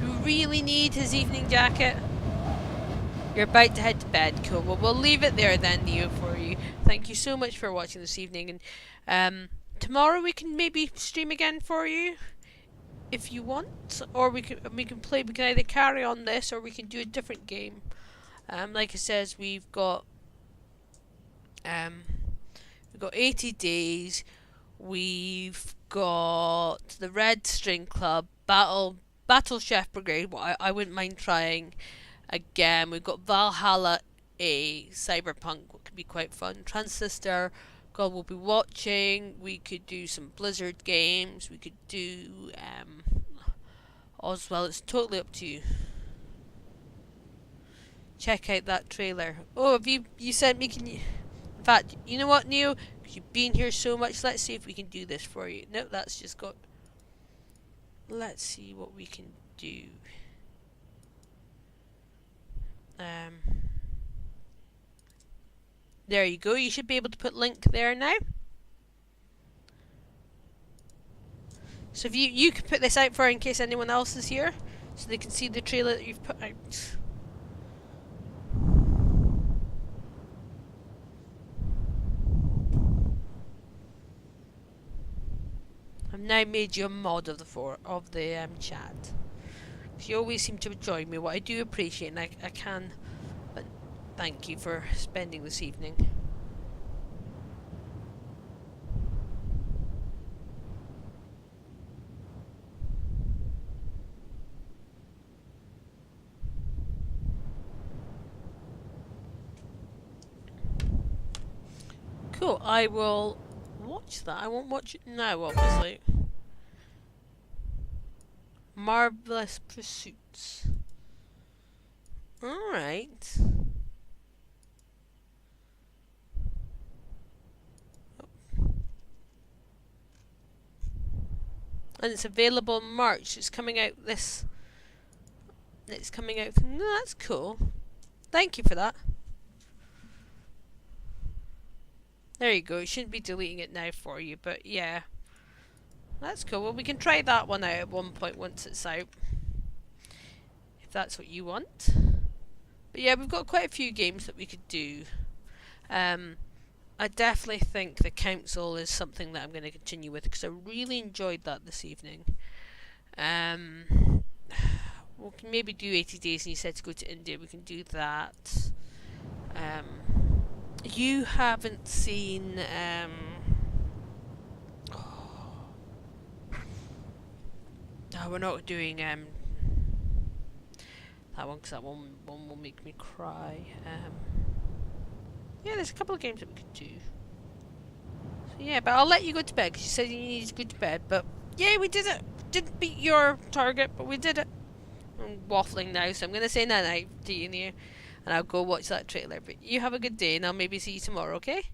You really need his evening jacket. You're about to head to bed. Cool. Well, we'll leave it there then, Neo, for you. Thank you so much for watching this evening, and tomorrow we can maybe stream again for you, if you want, or we can play. We can either carry on this, or we can do a different game. Like it says, we've got 80 days. We've got the Red String Club, Battle Chef Brigade, what I wouldn't mind trying again. We've got Valhalla A, Cyberpunk, what could be quite fun. Transistor, God will be watching. We could do some Blizzard games. We could do Oswell. It's totally up to you. Check out that trailer. Oh, have you sent me? Can you? In fact, you know what, Neo? You've been here so much. Let's see if we can do this for you. No, that's just got. Let's see what we can do. There you go. You should be able to put link there now. So if you can put this out for in case anyone else is here, so they can see the trailer that you've put out. I've now made you a mod of the chat. You always seem to join me, what I do appreciate, and I can. But thank you for spending this evening. Cool. I will watch that. I won't watch it now, obviously. Marvelous Pursuits. Alright. And it's available in March. It's coming out this... It's coming out... No, that's cool. Thank you for that. There you go. It shouldn't be deleting it now for you, but yeah. That's cool. Well, we can try that one out at one point once it's out. If that's what you want. But yeah, we've got quite a few games that we could do. I definitely think the council is something that I'm going to continue with because I really enjoyed that this evening. We can maybe do 80 days and you said to go to India. We can do that. You haven't seen... No, we're not doing that one because that one will make me cry. Yeah, there's a couple of games that we could do. So yeah, but I'll let you go to bed because you said you needed to go to bed. But yeah, we did it. Didn't beat your target, but we did it. I'm waffling now, so I'm going to say night-night to you here. And I'll go watch that trailer. But you have a good day and I'll maybe see you tomorrow, okay?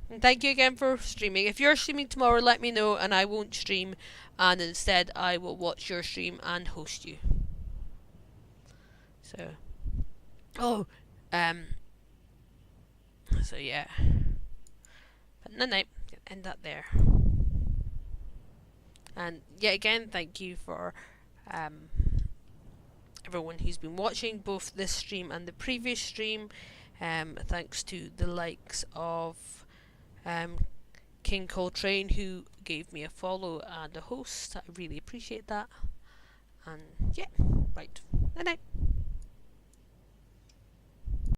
And thank you again for streaming. If you're streaming tomorrow, let me know and I won't stream. And instead, I will watch your stream and host you. So... Oh, so yeah. But night-night. End that there. And yet again, thank you for everyone who's been watching both this stream and the previous stream. Thanks to the likes of King Coltrane, who gave me a follow and a host. I really appreciate that. And yeah, right. Night night.